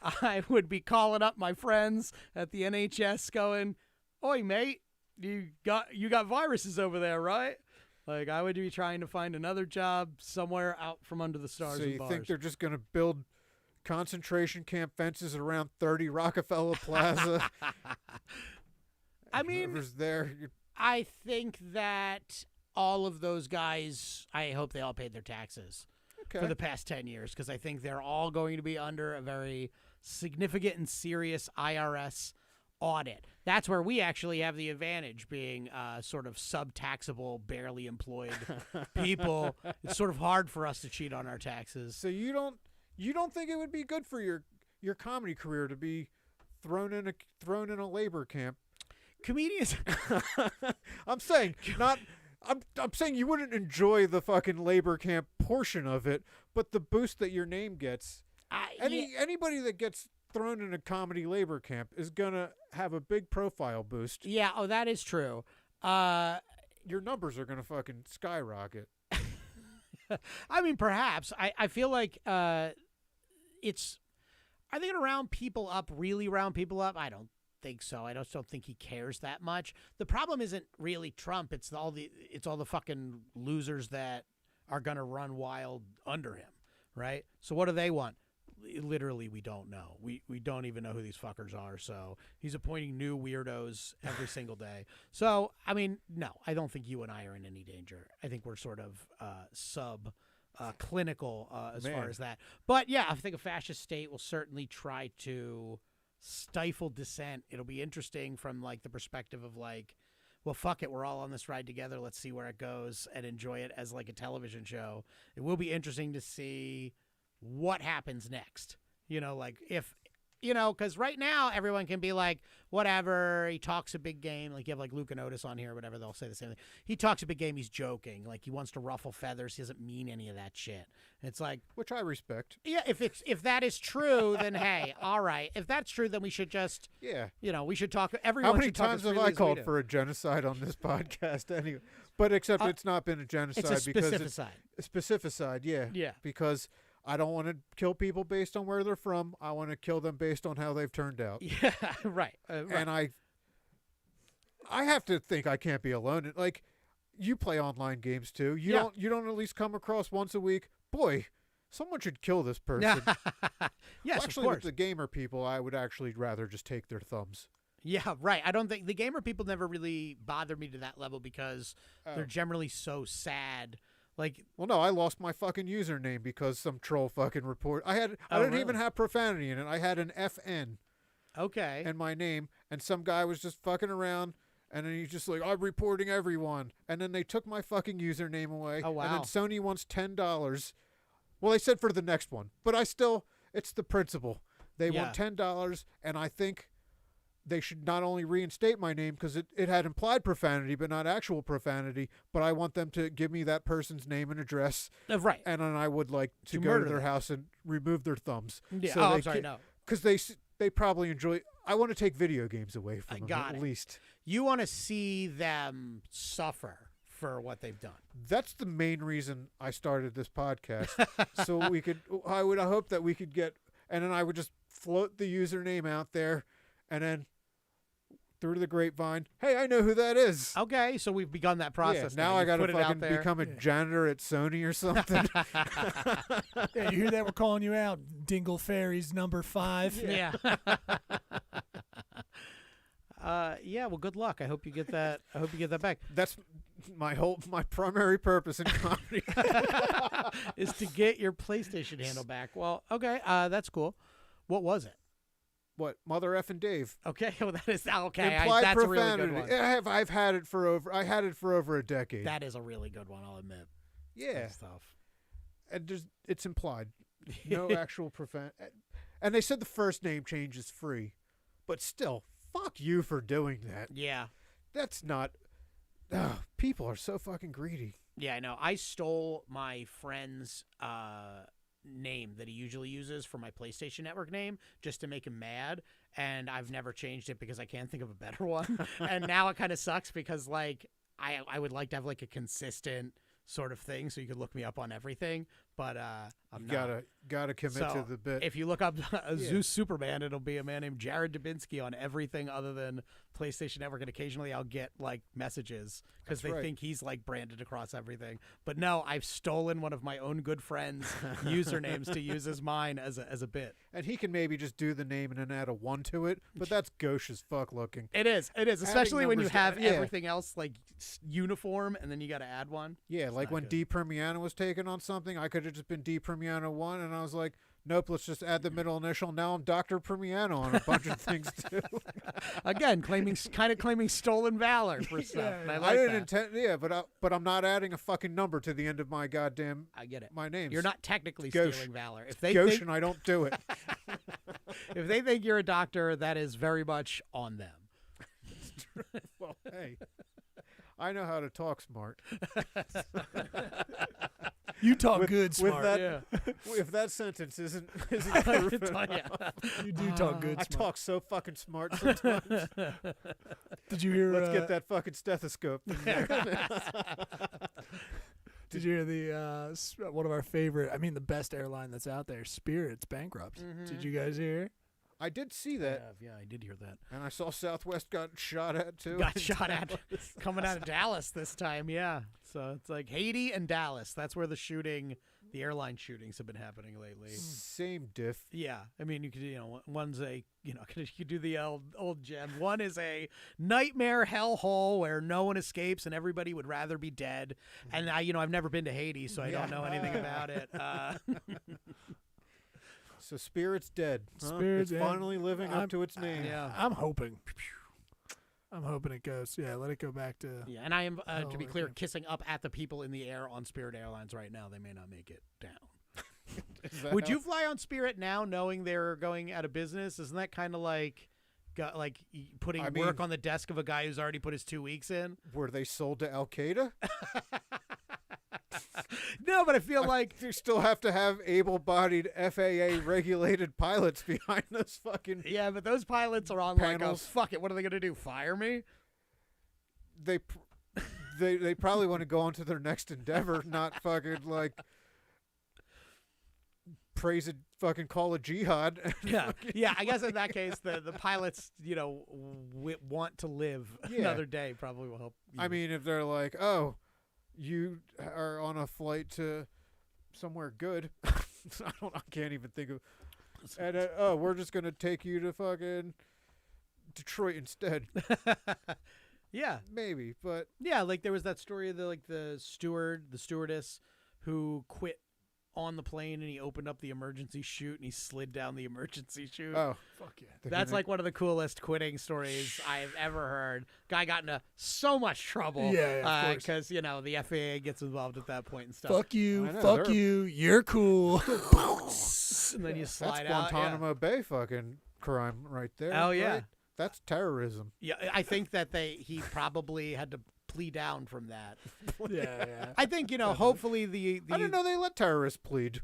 I would be calling up my friends at the NHS going, "Oi, mate, you got viruses over there, right?" Like, I would be trying to find another job somewhere out from under the stars So and you bars. think they're just going to build concentration camp fences around 30 Rockefeller Plaza? I mean, whoever's there, I think that all of those guys, I hope they all paid their taxes for the past 10 years, because I think they're all going to be under a very significant and serious IRS audit. That's where we actually have the advantage, being sort of sub-taxable, barely employed people. It's sort of hard for us to cheat on our taxes. So you don't think it would be good for your comedy career to be thrown in a labor camp? Comedians, I'm saying not. I'm saying you wouldn't enjoy the fucking labor camp portion of it, but the boost that your name gets. Anybody that gets thrown in a comedy labor camp is gonna have a big profile boost. yeah, oh, that is true. Your numbers are gonna fucking skyrocket. I mean, perhaps. I feel like it's. Are they going to round people up? Really round people up? I don't think so. I just don't think he cares that much. The problem isn't really Trump. It's all the fucking losers that are going to run wild under him, right? So what do they want? Literally, we don't know. We don't even know who these fuckers are. So he's appointing new weirdos every single day. So, I mean, no, I don't think you and I are in any danger. I think we're sort of clinical as far as that. But yeah, I think a fascist state will certainly try to stifle dissent. It'll be interesting from like the perspective of like, well, fuck it, we're all on this ride together. Let's see where it goes and enjoy it as like a television show. It will be interesting to see what happens next. Like if you know, because right now everyone can be like, whatever, he talks a big game. Like you have like Luke and Otis on here or whatever, they'll say the same thing. He talks a big game, he's joking. Like he wants to ruffle feathers. He doesn't mean any of that shit. It's like, Which I respect. yeah, if that is true, then hey, all right. If that's true, then we should just, Yeah. you know, we should talk. Everyone How many should talk times as have freely I as we called do. for a genocide on this podcast anyway? But except it's not been a genocide It's a because it's specificide. specificide, yeah. Yeah. Because I don't want to kill people based on where they're from. I want to kill them based on how they've turned out. Yeah, right. Right. And I have to think I can't be alone. Like, you play online games too. You don't at least come across once a week. Boy, someone should kill this person. Yes, Well, actually, of with course. the gamer people, I would actually rather just take their thumbs. Yeah, right. I don't think the gamer people never really bother me to that level because they're generally so sad. Like, Well, no, I lost my fucking username because some troll fucking report. I didn't really? even have profanity in it. I had an FN okay, in my name, and some guy was just fucking around, and then he's just like, I'm reporting everyone. And then they took my fucking username away. Oh, wow. And then Sony wants $10. Well, they said for the next one, but it's the principle. They want $10, and I think they should not only reinstate my name because it had implied profanity, but not actual profanity, but I want them to give me that person's name and address. right. And then I would like to go murder to their them. house and remove their thumbs. Yeah. So Oh, they I'm sorry. No, Because they probably enjoy. I want to take video games away from them got at it. least. you want to see them suffer for what they've done. That's the main reason I started this podcast. So we could. I hope that we could get, and then I would just float the username out there, and then through the grapevine, hey, I know who that is. Okay, so we've begun that process. Now I You've got to put it out fucking there. become a janitor at Sony or something. Yeah, you hear that? We're calling you out, Dingle Fairies number 5. Yeah. Yeah. Well, good luck. I hope you get that. I hope you get that back. That's my primary purpose in comedy. Is to get your PlayStation handle back. Well, okay. That's cool. What was it? What, Mother F and Dave? Okay. Well, that is okay. Implied That's a profanity. really good one. I've had it for over a decade. That is a really good one. I'll admit. Yeah, Good stuff. and it's implied, no actual profanity. And they said the first name change is free, but still, fuck you for doing that. Yeah. That's not. People are so fucking greedy. Yeah, I know. I stole my friend's name that he usually uses for my PlayStation Network name just to make him mad, and I've never changed it because I can't think of a better one. And now it kind of sucks because like I would like to have like a consistent sort of thing so you could look me up on everything, but I'm You not. gotta commit to So, the bit. If you look up Zeus Superman, it'll be a man named Jared Dubinsky on everything other than PlayStation Network, and occasionally I'll get like messages because That's they right. think he's like branded across everything. But no, I've stolen one of my own good friends' usernames to use as mine as a bit. And he can maybe just do the name and then add a 1 to it, but that's gauche as fuck looking. It is, especially when you numbers- have yeah. everything else like uniform, and then you got to add one. Yeah, like not when good. D. Primiano was taken on something, I could have just been D. Primiano 1, and I was like, nope, let's just add the middle initial. Now I'm Dr. Primiano on a bunch of things too. Again, claiming stolen valor for stuff. And I like I didn't that. intend, but I'm not adding a fucking number to the end of my goddamn I get it. my names. You're not technically Gauche. stealing valor. If they gauche, think, and I don't do it. if they think you're a doctor, that is very much on them. Well, hey, I know how to talk smart. You talk With- good with smart. that- Yeah. If that sentence isn't proof enough, You do talk good I smart. talk so fucking smart sometimes. Did you hear? Let's get that fucking stethoscope. In there. Did you hear the one of our favorite? I mean, the best airline that's out there, Spirit's bankrupt. Did you guys hear? I did see that, Yeah, I did hear that. and I saw Southwest got shot at too. Got shot at coming out of Dallas this time. Yeah, so it's like Haiti and Dallas. That's where the airline shootings have been happening lately. Same diff. Yeah, I mean, you could, one's a, you could do the old gem. One is a nightmare hellhole where no one escapes and everybody would rather be dead. And I've never been to Haiti, so I don't know anything about it. So Spirit's dead. Huh? Spirit's it's dead. finally living up to its name. Yeah. I'm hoping. I'm hoping it goes. Yeah, let it go back to. Yeah, and I am, to be Oh, clear, okay. kissing up at the people in the air on Spirit Airlines right now. They may not make it down. Would you fly on Spirit now, knowing they're going out of business? Isn't that kind of like, putting work on the desk of a guy who's already put his 2 weeks in? Were they sold to Al Qaeda? No, but I feel like you still have to have able-bodied FAA-regulated pilots behind those fucking. Yeah, but those pilots are on panels. like, fuck it, what are they gonna do? Fire me? They probably want to go on to their next endeavor, not fucking like praise a fucking call of jihad. Yeah. I guess in that case, the pilots, want to live another day. Probably will help. I mean, if they're like, oh, you are on a flight to somewhere good. I can't even think of. And we're just gonna take you to fucking Detroit instead. Yeah, maybe, but yeah, like there was that story of the stewardess who quit on the plane and he opened up the emergency chute and he slid down the emergency chute. Oh, fuck yeah! That's like one of the coolest quitting stories I've ever heard. Guy got into so much trouble. Yeah, because the FAA gets involved at that point and stuff. Fuck you, fuck you, you're cool. And then you slide that's out. Guantanamo Bay fucking crime right there. Oh yeah. Right? That's terrorism. Yeah, I think that he probably had to plea down from that. Yeah. I think, hopefully the I didn't know they let terrorists plead.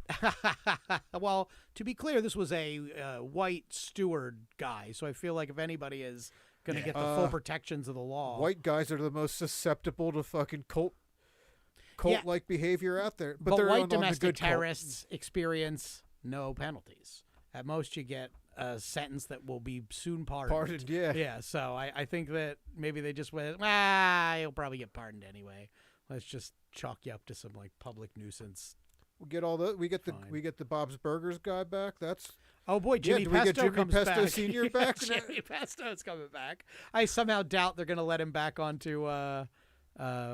Well, to be clear, this was a white steward guy, so I feel like if anybody is going to get the full protections of the law. White guys are the most susceptible to fucking cult-like behavior out there. But they're white on the domestic good terrorists experience no penalties. At most, you get a sentence that will be soon pardoned. Yeah, so I think that maybe they just went, he'll probably get pardoned anyway. Let's just chalk you up to some like public nuisance. We get we get the Bob's Burgers guy back. That's oh boy, Jimmy do we get Pesto Jimmy comes Pesto back. Senior back? Jimmy Pesto's coming back. I somehow doubt they're going to let him back onto fucking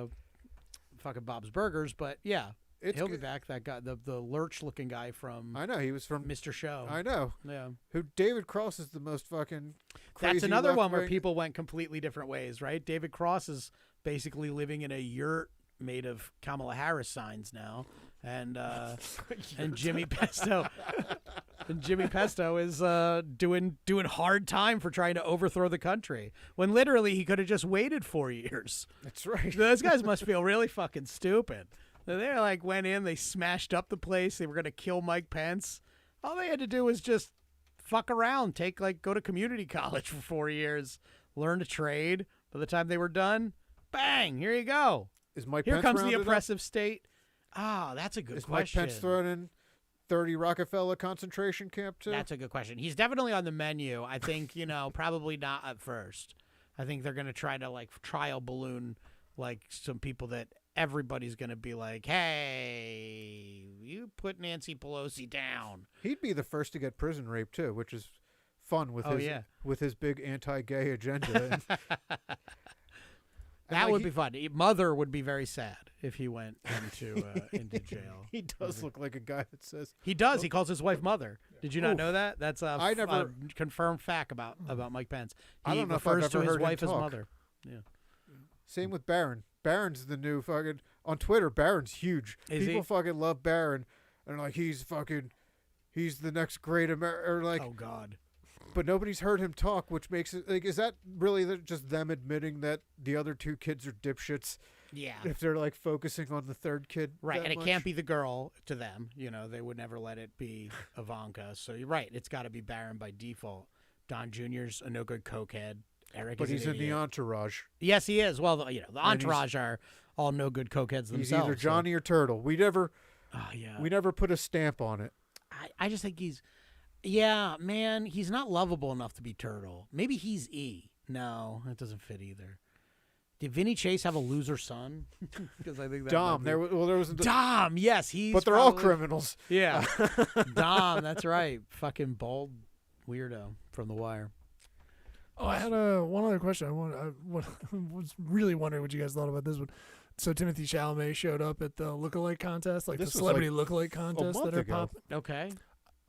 Bob's Burgers, but yeah. He'll be back. That guy, the lurch-looking guy from. I know he was from Mr. Show. I know. Yeah. Who David Cross is the most fucking crazy. That's another one where left-wing- people went completely different ways, right? David Cross is basically living in a yurt made of Kamala Harris signs now, and Jimmy Pesto. And Jimmy Pesto is doing hard time for trying to overthrow the country when literally he could have just waited 4 years. That's right. Those guys must feel really fucking stupid. They went in, they smashed up the place. They were going to kill Mike Pence. All they had to do was just fuck around, go to community college for 4 years, learn to trade. By the time they were done, bang, here you go. Is Mike Here Pence comes the rounded up? oppressive state. Ah, that's a good Is question. Mike Pence thrown in 30 Rockefeller concentration camp too? That's a good question. He's definitely on the menu. I think, probably not at first. I think they're going to try to trial balloon some people that everybody's going to be like, hey, you put Nancy Pelosi down. He'd be the first to get prison rape too, which is fun with with his big anti-gay agenda. That would be fun. Mother would be very sad if he went into jail. He does look like a guy that says he does. He calls his wife Mother. Did you not know that? That's I never confirmed fact about Mike Pence. He I don't know if I've refers ever to his heard him wife as talk. Mother. Yeah. Same with Barron. Barron's the new fucking on Twitter. Barron's huge. Is People he? fucking love Barron, and he's the next great American. Oh God. But nobody's heard him talk, which makes it is that really just them admitting that the other two kids are dipshits? Yeah. If they're focusing on the third kid, Right, that and it much? can't be the girl to them. They would never let it be Ivanka. So you're right. It's got to be Barron by default. Don Jr.'s a no good cokehead. Eric But is he's an in the idiot. Entourage. Yes, he is. Well, the Entourage are all no good cokeheads themselves. He's either Johnny or Turtle. We never put a stamp on it. I just think yeah, man, he's not lovable enough to be Turtle. Maybe he's E. No, that doesn't fit either. Did Vinny Chase have a loser son? Because I think that Dom. There was Dom. Yes, but they're all criminals. Yeah, Dom. That's right. Fucking bald weirdo from The Wire. Oh, I had one other question. I was really wondering what you guys thought about this one. So Timothy Chalamet showed up at the lookalike contest, This the was celebrity lookalike contest month that are ago. popping. Okay.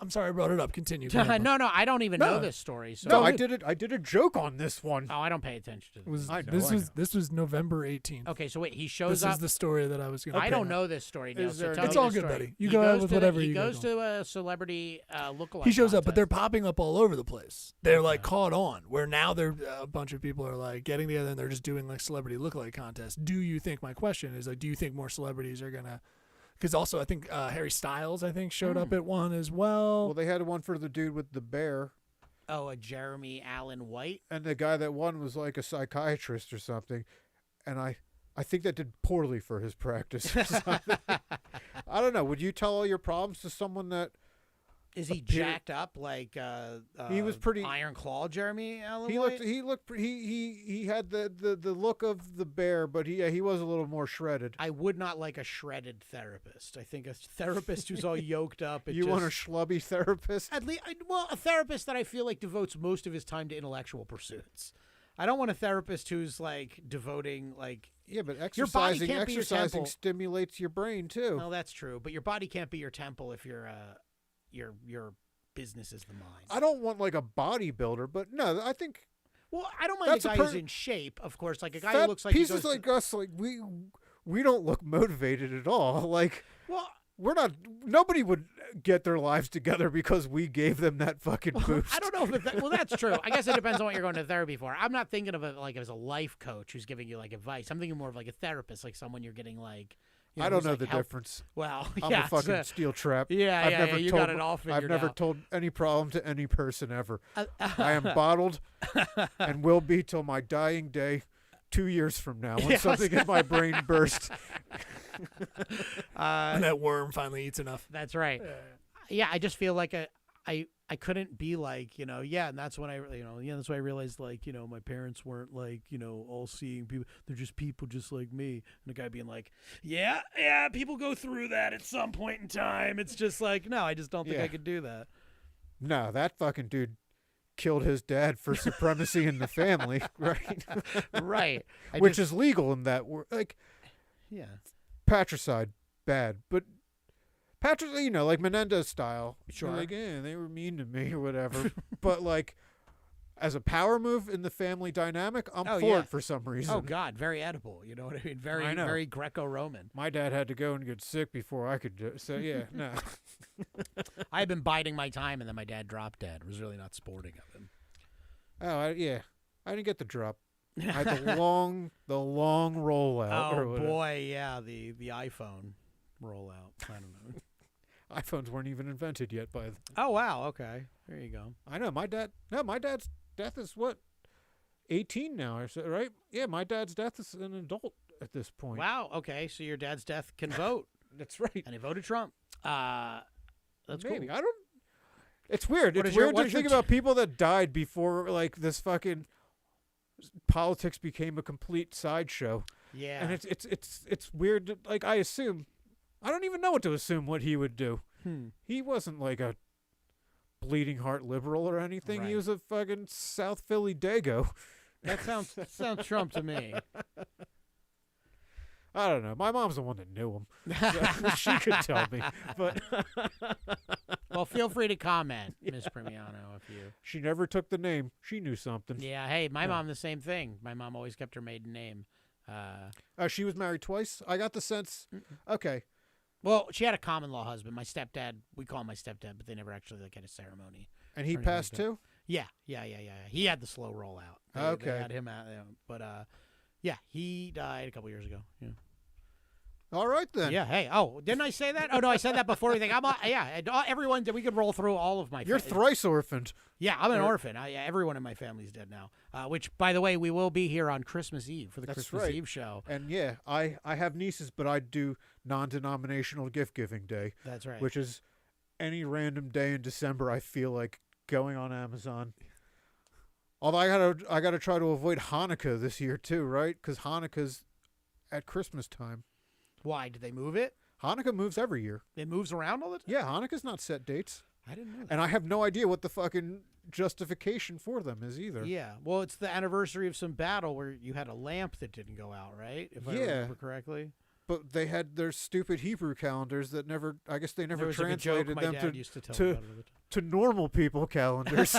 I'm sorry I brought it up. Continue. Go ahead, no, I don't even know No. this story. So No, Go I ahead. did a joke on this one. Oh, I don't pay attention to It was, I know, this was November 18th. Okay, so wait, he shows This up. is the story that I was going to I don't know this story, Neil. Is So there tell It's me all the good, story. buddy. You He go ahead goes with to whatever He you goes got to a celebrity lookalike. He shows up, but they're contest. popping up all over the place. They're like caught on, where now they're a bunch of people are like getting together and they're just doing like celebrity lookalike contests. Do you think, my question is like, do you think more celebrities are going to, because also I think Harry Styles, I think, showed up at one as well. Well, they had one for the dude with the bear, Oh, a Jeremy Allen White. and the guy that won was like a psychiatrist or something, and I think that did poorly for his practice. I don't know. Would you tell all your problems to someone that Is he appear- jacked up like He was pretty- Iron Claw Jeremy Allen he White? looked he had the look of the bear, but he was a little more shredded. I would not like a shredded therapist. I think a therapist who's all yoked up. You want a schlubby therapist? At least, well, a therapist that I feel like devotes most of his time to intellectual pursuits. I don't want a therapist who's like devoting like. Yeah, but Your body exercising can't be your temple. stimulates your brain too. Well, that's true, but your body can't be your temple if your business is the mind. I don't want like a bodybuilder, but no, I think Well, I don't mind That's a a guy who's per- in shape, of course, like a guy fat who looks like he pieces goes to- like us, like we don't look motivated at all. Like well, we're not. Nobody would get their lives together because we gave them that fucking boost. I don't know if well, that's true. I guess it depends on what you're going to therapy for. I'm not thinking of it like as a life coach who's giving you like advice. I'm thinking more of like a therapist, like someone you're getting like. You know, I don't who's, know like, the help- difference. Well, I'm yeah, a fucking it's, steel trap. yeah, I've yeah, never yeah, you told, got it all figured I've never out. told any problem to any person ever. I am bottled and will be till my dying day, 2 years from now, when Yes. something in my brain bursts. and that worm finally eats enough. That's right. Yeah, I just feel like I couldn't be like, yeah, and that's when that's why I realized like, my parents weren't like, all seeing people. They're just people just like me. And the guy being like, yeah, people go through that at some point in time. It's just like, no, I just don't think Yeah. I could do that. No, that fucking dude killed his dad for supremacy in the family, right? Right. Which is legal in that like yeah. patricide, bad, but like Menendez style. Sure. Like, they were mean to me or whatever. But like, as a power move in the family dynamic, I'm Oh, for yeah. it for some reason. Oh God, very edible. You know what I mean? Very, I know. very Greco-Roman. My dad had to go and get sick before I could do it. So yeah, no. I had been biding my time, and then my dad dropped dead. It was really not sporting of him. Oh, I didn't get the drop. I had the long rollout. or Oh whatever. boy, yeah, the iPhone rollout. I don't know. iPhones weren't even invented yet by then. Oh wow, okay, there you go. I know my dad's death is what, 18 now, or so, right? Yeah, my dad's death is an adult at this point. Wow, okay, so your dad's death can vote, That's right. and he voted Trump. That's Maybe cool. I don't. It's weird. What It's is your- weird what to is your think about people that died before like this fucking politics became a complete sideshow. Yeah, And it's weird. Like I don't even know what to assume what he would do. He wasn't like a bleeding heart liberal or anything. He Right. was a fucking South Philly Dago. that sounds Trump to me. I don't know. My mom's the one that knew him. So she could tell me. But Well, feel free to comment, Miss Primiano, if you. she never took the name. She knew something. Yeah, hey, my Yeah. mom the same thing. My mom always kept her maiden name. She was married twice. I got the sense. Okay. Well, she had a common law husband. My stepdad, we call him my stepdad, but they never actually like had a ceremony. And he Or anything passed like that. too? Yeah. He had the slow rollout. They Okay. had him out, but yeah, he died a couple years ago. Yeah. All right then. Yeah. Hey. Oh, didn't I say that? Oh no, I said that before everything. Everyone. We could roll through all of my. You're thrice orphaned. Yeah, I'm an You're- orphan. Everyone in my family's dead now. Which, by the way, we will be here on Christmas Eve for the That's Christmas right. Eve show. And yeah, I have nieces, but I do non-denominational gift giving day, That's right. which is any random day in December. I feel like going on Amazon. Although I gotta try to avoid Hanukkah this year too, right? Because Hanukkah's at Christmas time. Why did they move it? Hanukkah moves every year. It moves around all the time. Yeah, Hanukkah's not set dates, I didn't know that. and I have no idea what the fucking justification for them is either. Yeah. Well, it's the anniversary of some battle where you had a lamp that didn't go out, right? If I Yeah. remember correctly. But they had their stupid Hebrew calendars that never. I guess they never There was like a translated joke my them dad used to tell to me about it all the time. to normal people calendars.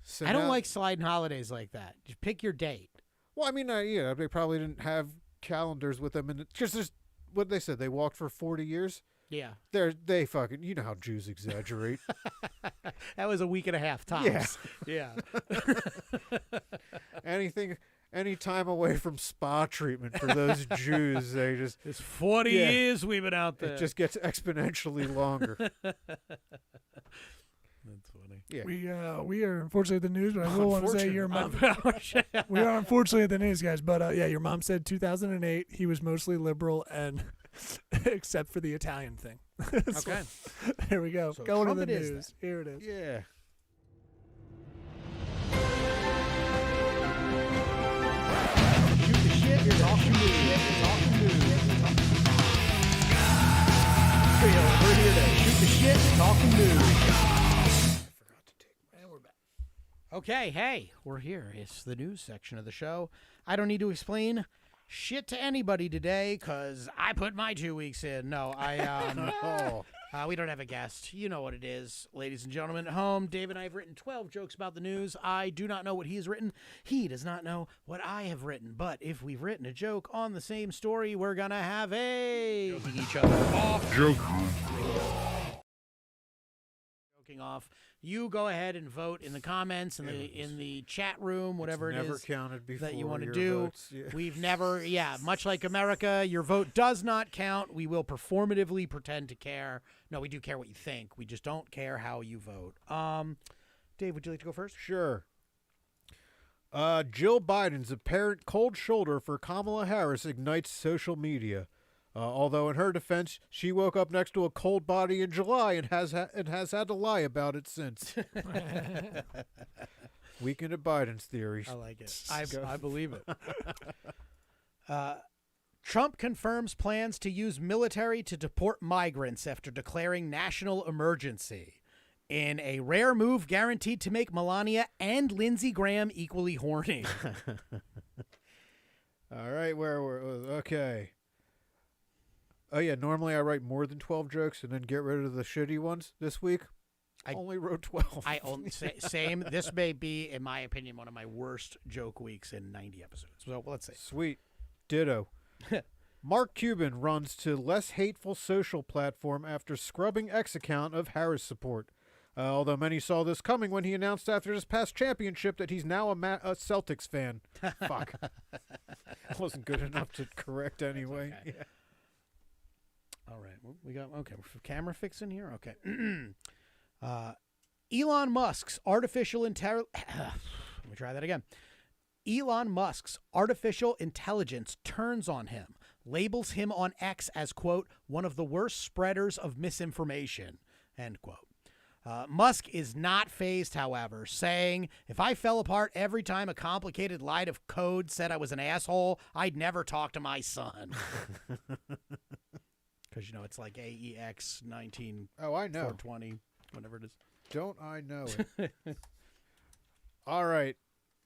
So I don't now- like sliding holidays like that. Just pick your date. Well, I mean, yeah, they probably didn't have calendars with them, and because there's what they said they walked for 40 years. Yeah. They fucking, you know how Jews exaggerate. That was a week and a half tops. Yeah. Any time away from spa treatment for those Jews, they just It's 40 Yeah. years we've been out there. it just gets exponentially longer. That's funny. Yeah. We are unfortunately at the news, but I will want to say your mom. We are unfortunately at the news, guys. But yeah, your mom said 2008 he was mostly liberal, and except for the Italian thing. So, Okay. there we go. So Going Trump to the it is news. Here it is. Yeah. Shoot the shit. You're talking news. You're talking news. We're here to shoot the shit. Talking news. And we're back. Okay, hey, we're here. It's the news section of the show. I don't need to explain shit to anybody today because I put my 2 weeks in. No, we don't have a guest. You know what it is. Ladies and gentlemen at home, Dave and I have written 12 jokes about the news. I do not know what he has written. He does not know what I have written. But if we've written a joke on the same story, we're going to have a... Joking each other off. Joking off. You go ahead and vote in the comments, in the chat room, whatever It's it never is counted before that you want to your do. votes. Yeah. We've never, much like America, your vote does not count. We will performatively pretend to care. No, we do care what you think. We just don't care how you vote. Dave, would you like to go first? Sure. Jill Biden's apparent cold shoulder for Kamala Harris ignites social media. Although in her defense, she woke up next to a cold body in July and has had to lie about it since. Weekend at Biden's theories. I like it. I believe it. Trump confirms plans to use military to deport migrants after declaring national emergency. In a rare move guaranteed to make Melania and Lindsey Graham equally horny. All right, okay. Oh yeah, normally I write more than 12 jokes and then get rid of the shitty ones. This week, I only wrote 12. I only same. This may be, in my opinion, one of my worst joke weeks in 90 episodes. So let's see. Sweet. Ditto. Mark Cuban runs to less hateful social platform after scrubbing X account of Harris support. Although many saw this coming when he announced after his past championship that he's now a Celtics fan. Fuck. Wasn't good enough to correct anyway. Okay. Yeah. All right. We got, okay. Camera fixing here? Okay. Elon Musk's artificial intelligence. Let me try that again. Elon Musk's artificial intelligence turns on him, labels him on X as, quote, one of the worst spreaders of misinformation, end quote. Musk is not fazed, however, saying, if I fell apart every time a complicated line of code said I was an asshole, I'd never talk to my son. Because, it's like AEX 19. Oh, I know. 420, whatever it is. Don't I know it? All right.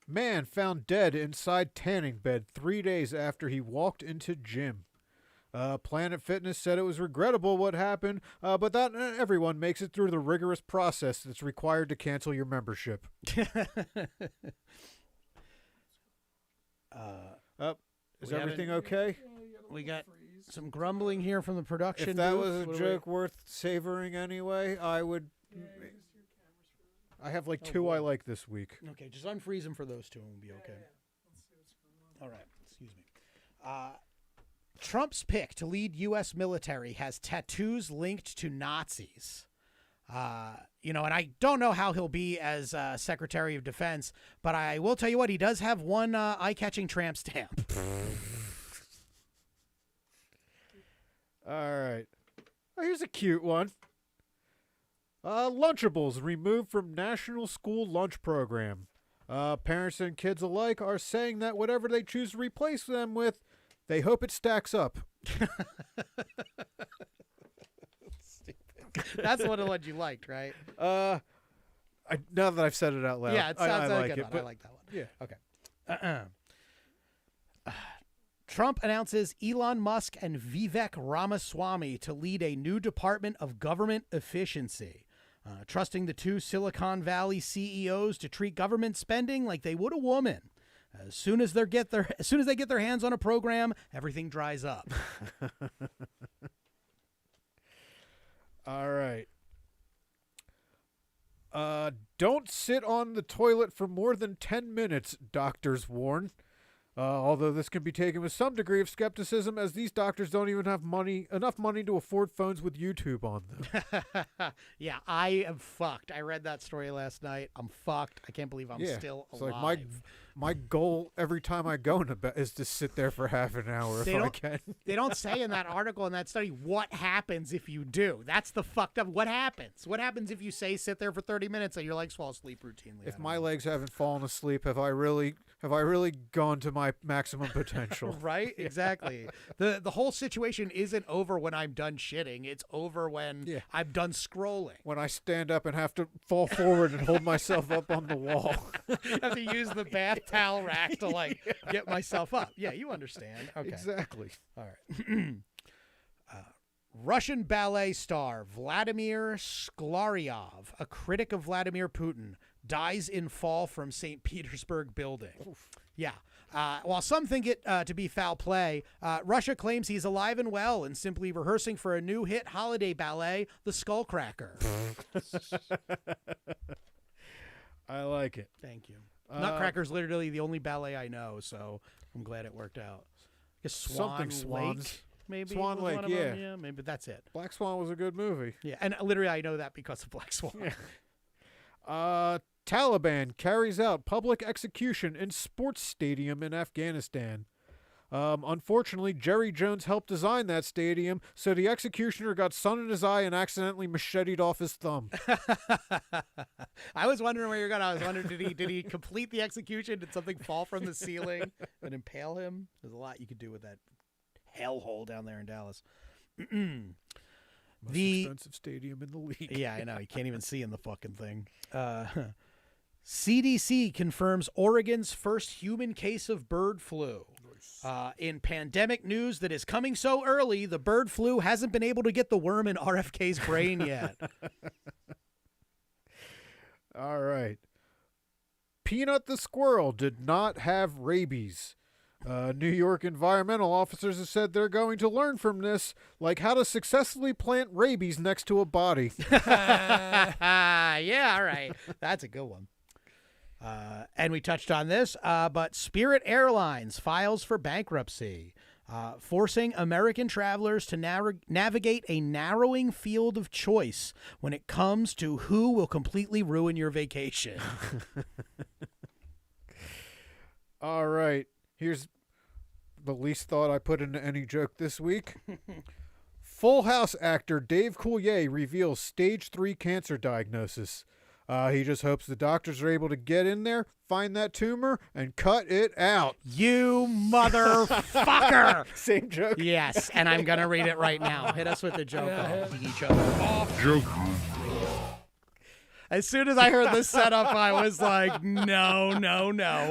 Man found dead inside tanning bed 3 days after he walked into gym. Planet Fitness said it was regrettable what happened, but that everyone makes it through the rigorous process that's required to cancel your membership. Is everything okay? We got some grumbling here from the production If that booth. was a What do joke worth savoring anyway, I would. I have like Oh, two boy. I like this week. Okay, just unfreeze them for those two and we'll be okay. All right, excuse me. Trump's pick to lead U.S. military has tattoos linked to Nazis. And I don't know how he'll be as Secretary of Defense, but I will tell you what, he does have one eye-catching tramp stamp. All right. Oh, here's a cute one. Lunchables removed from National School Lunch Program. Parents and kids alike are saying that whatever they choose to replace them with, they hope it stacks up. That's one of the ones you liked, right? Now that I've said it out loud, Yeah, it sounds I like like a good it. one. I But like that one. yeah. Okay. Trump announces Elon Musk and Vivek Ramaswamy to lead a new Department of Government Efficiency, trusting the two Silicon Valley CEOs to treat government spending like they would a woman. As soon as they get their hands on a program, everything dries up. All right. Don't sit on the toilet for more than 10 minutes, doctors warn. Although this can be taken with some degree of skepticism, as these doctors don't even have enough money to afford phones with YouTube on them. Yeah, I am fucked. I read that story last night. I'm fucked. I can't believe I'm still alive. It's like my goal every time I go into bed is to sit there for half an hour if I can. They don't say in that article, in that study, what happens if you do. That's the fucked up. What happens? What happens if you say sit there for 30 minutes and your legs fall asleep routinely? If my legs haven't fallen asleep, have I really gone to my maximum potential? Right? Exactly. The whole situation isn't over when I'm done shitting. It's over when I'm done scrolling. When I stand up and have to fall forward and hold myself up on the wall. I have to use the bath towel rack to get myself up. Yeah, you understand. Okay. Exactly. All right. Russian ballet star Vladimir Sklarov, a critic of Vladimir Putin, dies in fall from St. Petersburg building. Oof. Yeah. While some think it to be foul play, Russia claims he's alive and well and simply rehearsing for a new hit holiday ballet, The Skullcracker. I like it. Thank you. Nutcracker's literally the only ballet I know, so I'm glad it worked out. I guess Swans. Lake, maybe. Swan Lake, yeah. Yeah, maybe that's it. Black Swan was a good movie. Yeah, and literally I know that because of Black Swan. Yeah. Taliban carries out public execution in sports stadium in Afghanistan. Unfortunately, Jerry Jones helped design that stadium, so the executioner got sun in his eye and accidentally macheted off his thumb. I was wondering where you're going. I was wondering, did he complete the execution? Did something fall from the ceiling and impale him? There's a lot you could do with that hellhole down there in Dallas. Most expensive stadium in the league. Yeah, I know. You can't even see in the fucking thing. CDC confirms Oregon's first human case of bird flu. In pandemic news that is coming so early, the bird flu hasn't been able to get the worm in RFK's brain yet. All right. Peanut the squirrel did not have rabies. New York environmental officers have said they're going to learn from this, like how to successfully plant rabies next to a body. Yeah, all right. That's a good one. And we touched on this, but Spirit Airlines files for bankruptcy, forcing American travelers to navigate a narrowing field of choice when it comes to who will completely ruin your vacation. All right. Here's the least thought I put into any joke this week. Full House actor Dave Coulier reveals stage 3 cancer diagnosis. He just hopes the doctors are able to get in there, find that tumor, and cut it out. You motherfucker! Same joke? Yes, and I'm going to read it right now. Hit us with the joke. Each other off. Joke. As soon as I heard the setup, I was like, no.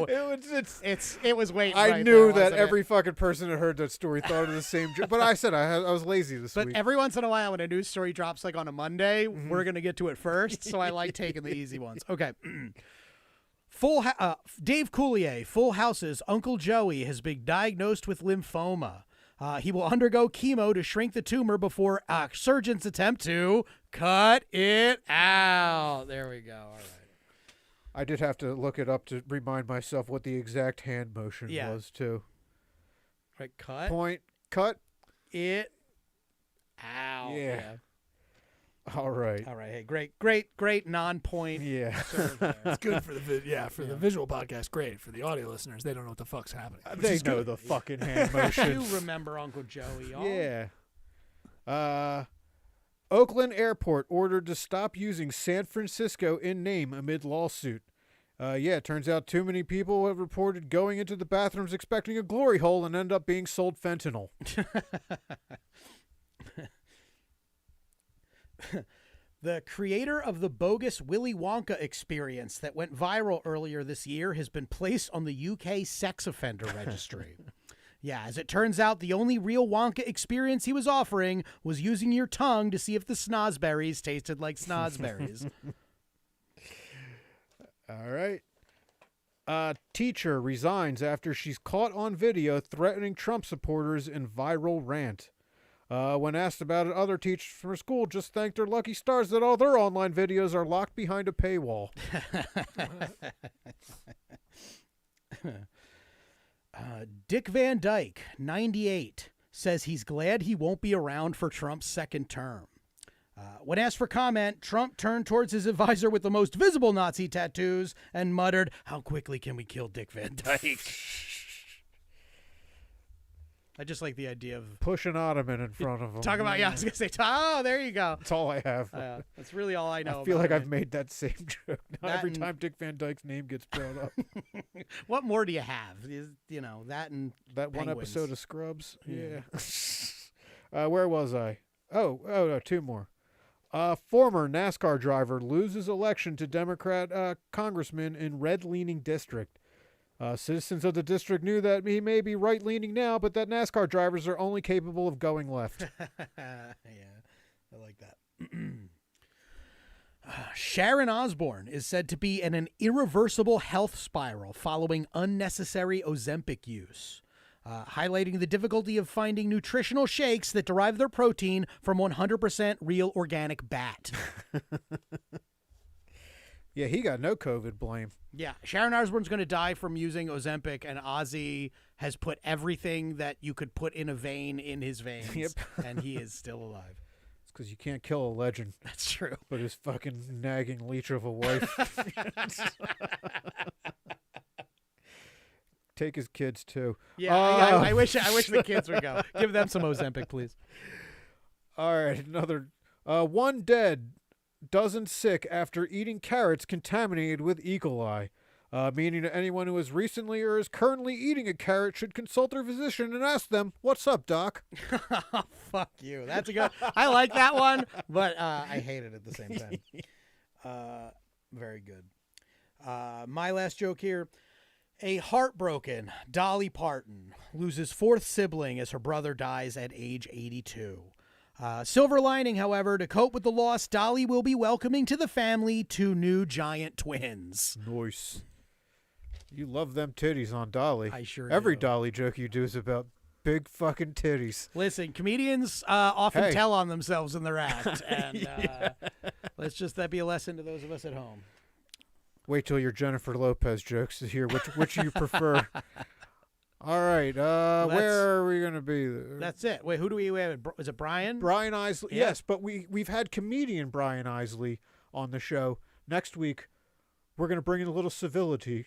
It was waiting. I right knew there, that every fucking person that heard that story thought of the same joke. But I said I was lazy this week. But every once in a while, when a news story drops like on a Monday, we're gonna get to it first. So I like taking the easy ones. Okay. Dave Coulier, Full House's Uncle Joey, has been diagnosed with lymphoma. He will undergo chemo to shrink the tumor before surgeons attempt to cut it out. There we go. All right. I did have to look it up to remind myself what the exact hand motion was, too. Right, cut. Point, cut. It out. Yeah. All right. Hey, great non-point. Yeah. It's good for the visual podcast. Great for the audio listeners. They don't know what the fuck's happening. They know the fucking hand motion. You remember Uncle Joey, y'all? Yeah. Oakland Airport ordered to stop using San Francisco in name amid lawsuit. It turns out too many people have reported going into the bathrooms expecting a glory hole and end up being sold fentanyl. The creator of the bogus Willy Wonka experience that went viral earlier this year has been placed on the UK sex offender registry. Yeah, as it turns out, the only real Wonka experience he was offering was using your tongue to see if the snozberries tasted like snozberries. All right. Teacher resigns after she's caught on video threatening Trump supporters in viral rant. When asked about it, other teachers from her school just thanked their lucky stars that all their online videos are locked behind a paywall. Dick Van Dyke, 98, says he's glad he won't be around for Trump's second term. When asked for comment, Trump turned towards his advisor with the most visible Nazi tattoos and muttered, "How quickly can we kill Dick Van Dyke?" I just like the idea of Push an ottoman in front of him. talk about. Yeah, I was gonna say. Oh, there you go. That's all I have. That's really all I know. I feel about like him. I've made that same joke. Not every and- time Dick Van Dyke's name gets brought up. What more do you have? That and That one penguins. episode of Scrubs. Yeah. Where was I? Oh, no, two more. Former NASCAR driver loses election to Democrat congressman in red-leaning district. Citizens of the district knew that he may be right-leaning now, but that NASCAR drivers are only capable of going left. Yeah, I like that. Sharon Osbourne is said to be in an irreversible health spiral following unnecessary Ozempic use, highlighting the difficulty of finding nutritional shakes that derive their protein from 100% real organic bat. Yeah, he got no COVID blame. Yeah, Sharon Osbourne's going to die from using Ozempic, and Ozzy has put everything that you could put in a vein in his veins, Yep. and he is still alive. It's because you can't kill a legend, That's true. but his fucking nagging leech of a wife. Take his kids, too. Yeah, I wish the kids would go. Give them some Ozempic, please. All right, another. One dead, dozen sick after eating carrots contaminated with E. coli. Meaning that anyone who has recently or is currently eating a carrot should consult their physician and ask them, "What's up, doc?" Fuck you. That's a good. I like that one, but I hate it at the same time. Very good. My last joke here. A heartbroken Dolly Parton loses fourth sibling as her brother dies at age 82. Silver lining, however, to cope with the loss, Dolly will be welcoming to the family two new giant twins. Nice. You love them titties on Dolly. I sure Every do. Dolly joke you do is about big fucking titties. Listen, comedians often Hey. tell on themselves in their act, and let's just that be a lesson to those of us at home. Wait till your Jennifer Lopez jokes to hear which you prefer. All right, where are we gonna be? That's it. Wait, who do we have? Is it Brian? Brian Isley. Yeah. Yes, but we've had comedian Brian Isley on the show. Next week, we're gonna bring in a little civility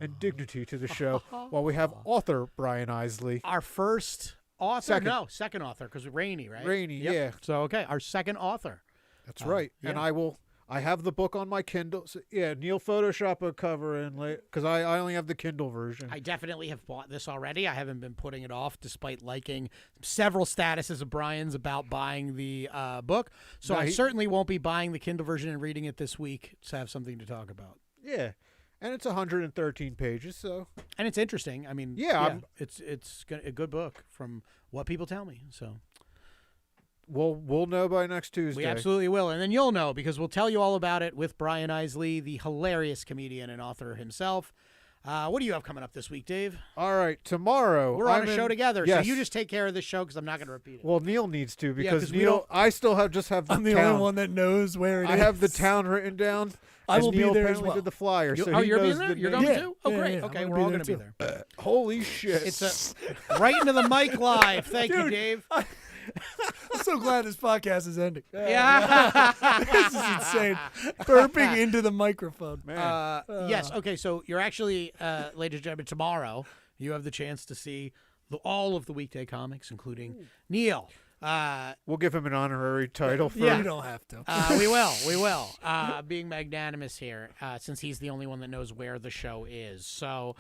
and dignity to the show, while we have author Brian Isley. Our first author? Second. No, second author, because Rainey, right? Rainey, Yep. yeah. So, okay, our second author. That's right. And yeah. I have the book on my Kindle. So, yeah, Neil Photoshop a cover in because I only have the Kindle version. I definitely have bought this already. I haven't been putting it off despite liking several statuses of Brian's about buying the book. So No, I certainly won't be buying the Kindle version and reading it this week to have something to talk about. Yeah, and it's 113 pages, so And it's interesting. I mean, Yeah, it's a good book from what people tell me. So we'll know by next Tuesday. we absolutely will. And then you'll know because we'll tell you all about it with Brian Isley, the hilarious comedian and author himself. What do you have coming up this week, Dave? All right, tomorrow We're on I'm a show in- together, Yes. so you just take care of this show because I'm not going to repeat it. Well, Neil needs to because 'cause we Neil. don't- I still just have the I'm the town. only one that knows where it is. I have the town written down. I as will be Neil there as apparently well. did the flyer, so you're he being knows there? the You're name. going Yeah. too? Oh, Yeah, great. yeah, Okay, I'm we're gonna all be going to be there there. Holy shit! It's right into the mic live. Thank you, Dude, Dave. I'm so glad this podcast is ending. Yeah. This is insane. Burping into the microphone. Man. Yes. Okay. So you're actually, ladies and gentlemen, tomorrow you have the chance to see all of the Weekday Comics, including Neil. We'll give him an honorary title for Yeah. You don't have to. We will. We will. Being magnanimous here, since he's the only one that knows where the show is. So,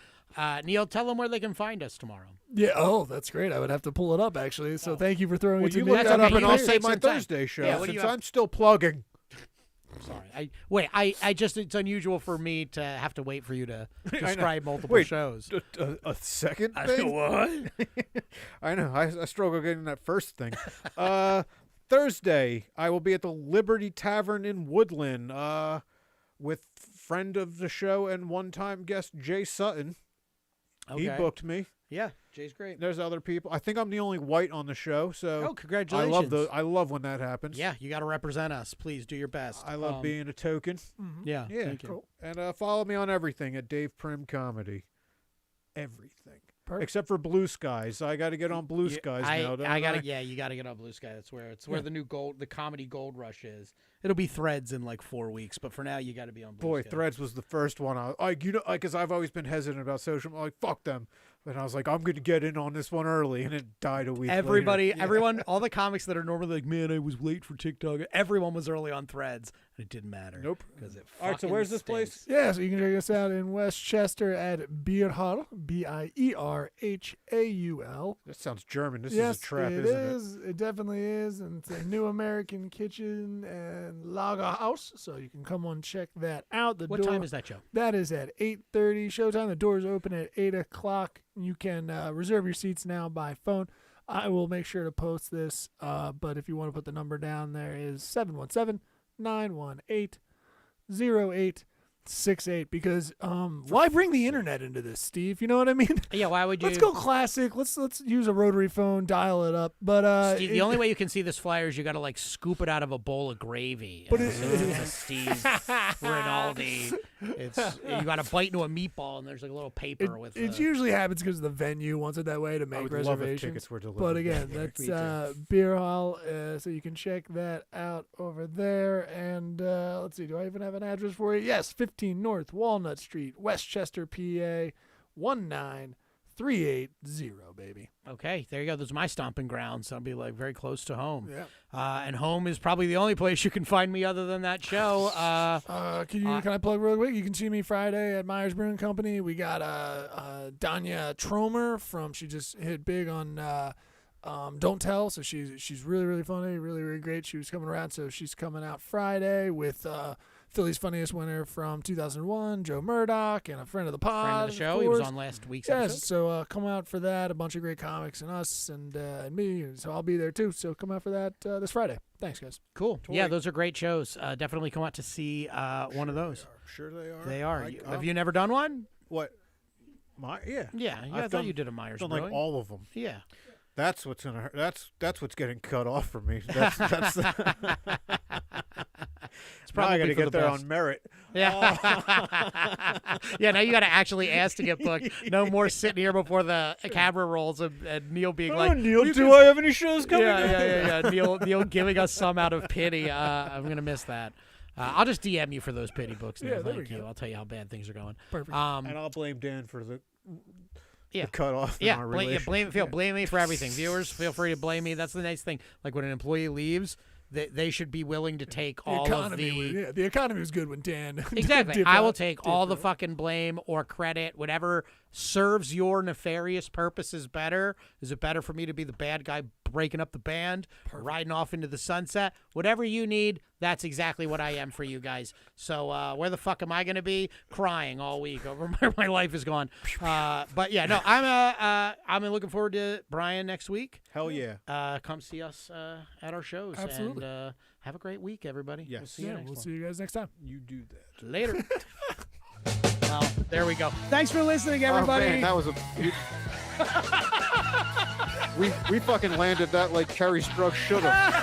Neil, tell them where they can find us tomorrow. Yeah. Oh, that's great. I would have to pull it up actually. So thank you for throwing Well, it to you me. look That's that okay. up, and You I'll can say take my some time. Thursday show Yeah, what do since you have? I'm still plugging. Sorry. I just, it's unusual for me to have to wait for you to describe multiple Wait, shows. A second thing? What? I know. I struggle getting that first thing. Thursday, I will be at the Liberty Tavern in Woodland with friend of the show and one-time guest Jay Sutton. He Okay. booked me. Yeah, Jay's great. There's other people. I think I'm the only white on the show, so Oh, congratulations. I love when that happens. Yeah, you got to represent us. Please do your best. I love being a token. Yeah, Yeah, thank you. cool. And follow me on everything at Dave Prim Comedy. Everything. Perfect. Except for Blue Skies. I got to get on Blue Skies now. Don't I gotta. Yeah, you gotta get on Blue Sky. That's where where the new the comedy gold rush is. It'll be Threads in like 4 weeks, but for now you got to be on Blue Boy, Sky. Threads was the first one. Because I've always been hesitant about social. I'm like, fuck them. And I was like, I'm going to get in on this one early, and it died a week Everybody, later. Yeah. everyone, all the comics that are normally like, man, I was late for TikTok. Everyone was early on Threads, and it didn't matter. Nope. Because it. All right, so where's this place? stinks. Yeah, so you can check us out in Westchester at Bierhal, Bierhaul. That sounds German. This Yes, is a trap, it isn't is. It definitely is, and it's a new American kitchen and lager house. So you can come on check that out. What time is that show? That is at 8:30 showtime. The doors open at 8 o'clock. You can reserve your seats now by phone. I will make sure to post this, but if you want to put the number down, there is 717-918-0868, because why bring the internet into this, Steve? You know what I mean? Yeah, why would you? Let's go classic. Let's use a rotary phone, dial it up. But Steve, the only way you can see this flyer is you got to like scoop it out of a bowl of gravy. But It's a Steve Rinaldi. It's you got to bite into a meatball and there's like a little paper with. it usually happens because the venue wants it that way to I make would love if reservations. tickets were delivered. But again, Me that's too. Beer Hall, so you can check that out over there. And let's see, do I even have an address for you? Yes, 15 North Walnut Street, Westchester, PA, 19380, baby. Okay, there you go. Those are my stomping grounds. I'll be like very close to home. Yeah. And home is probably the only place you can find me other than that show. Can I plug real quick? You can see me Friday at Myers Brewing Company. We got Danya Tromer she just hit big on Don't Tell, so she's really, really funny, really, really great. She was coming around, so she's coming out Friday with Philly's Funniest Winner from 2001, Joe Murdoch, and a friend of the pod. Friend of the show. He was on last week's Yes, episode. so come out for that. A bunch of great comics and us and me, so I'll be there too. So come out for that this Friday. Thanks, guys. Cool. Yeah, those are great shows. Definitely come out to see one of those. Sure they are. They are. I- Have you never done one? What? Yeah. Yeah, I I've thought done- you did a Myers Done Brewing. like all of them. Yeah. That's what's gonna hurt. That's what's getting cut off from me. That's It's now probably I got to for get the there best. on merit. Yeah. Yeah, now you got to actually ask to get booked. No more sitting here before the camera rolls and Neil being like, Neil, do I have any shows coming? yeah. Neil giving us some out of pity. I'm going to miss that. I'll just DM you for those pity books. Neil. Yeah, there Thank we you. go. I'll tell you how bad things are going. Perfect. And I'll blame Dan for the Yeah. cut off. Yeah, in our blame relationship. me for everything. Viewers, feel free to blame me. That's the nice thing. Like when an employee leaves, they should be willing to take all of the. The economy was good when Dan. Exactly. dipped I will out. take all the fucking blame or credit, whatever serves your nefarious purposes better. Is it better for me to be the bad guy breaking up the band, riding off into the sunset? Whatever you need, that's exactly what I am for you guys. So where the fuck am I going to be? Crying all week over my life is gone. But yeah, no, I'm looking forward to Brian next week. Hell yeah. Come see us at our shows. Absolutely. And have a great week, everybody. Yes. We'll see you Yeah, next we'll one. see you guys next time. You do that. Later. Well, there we go. Thanks for listening, everybody. Oh, man, that was a. We fucking landed that like Kerry Strug should have.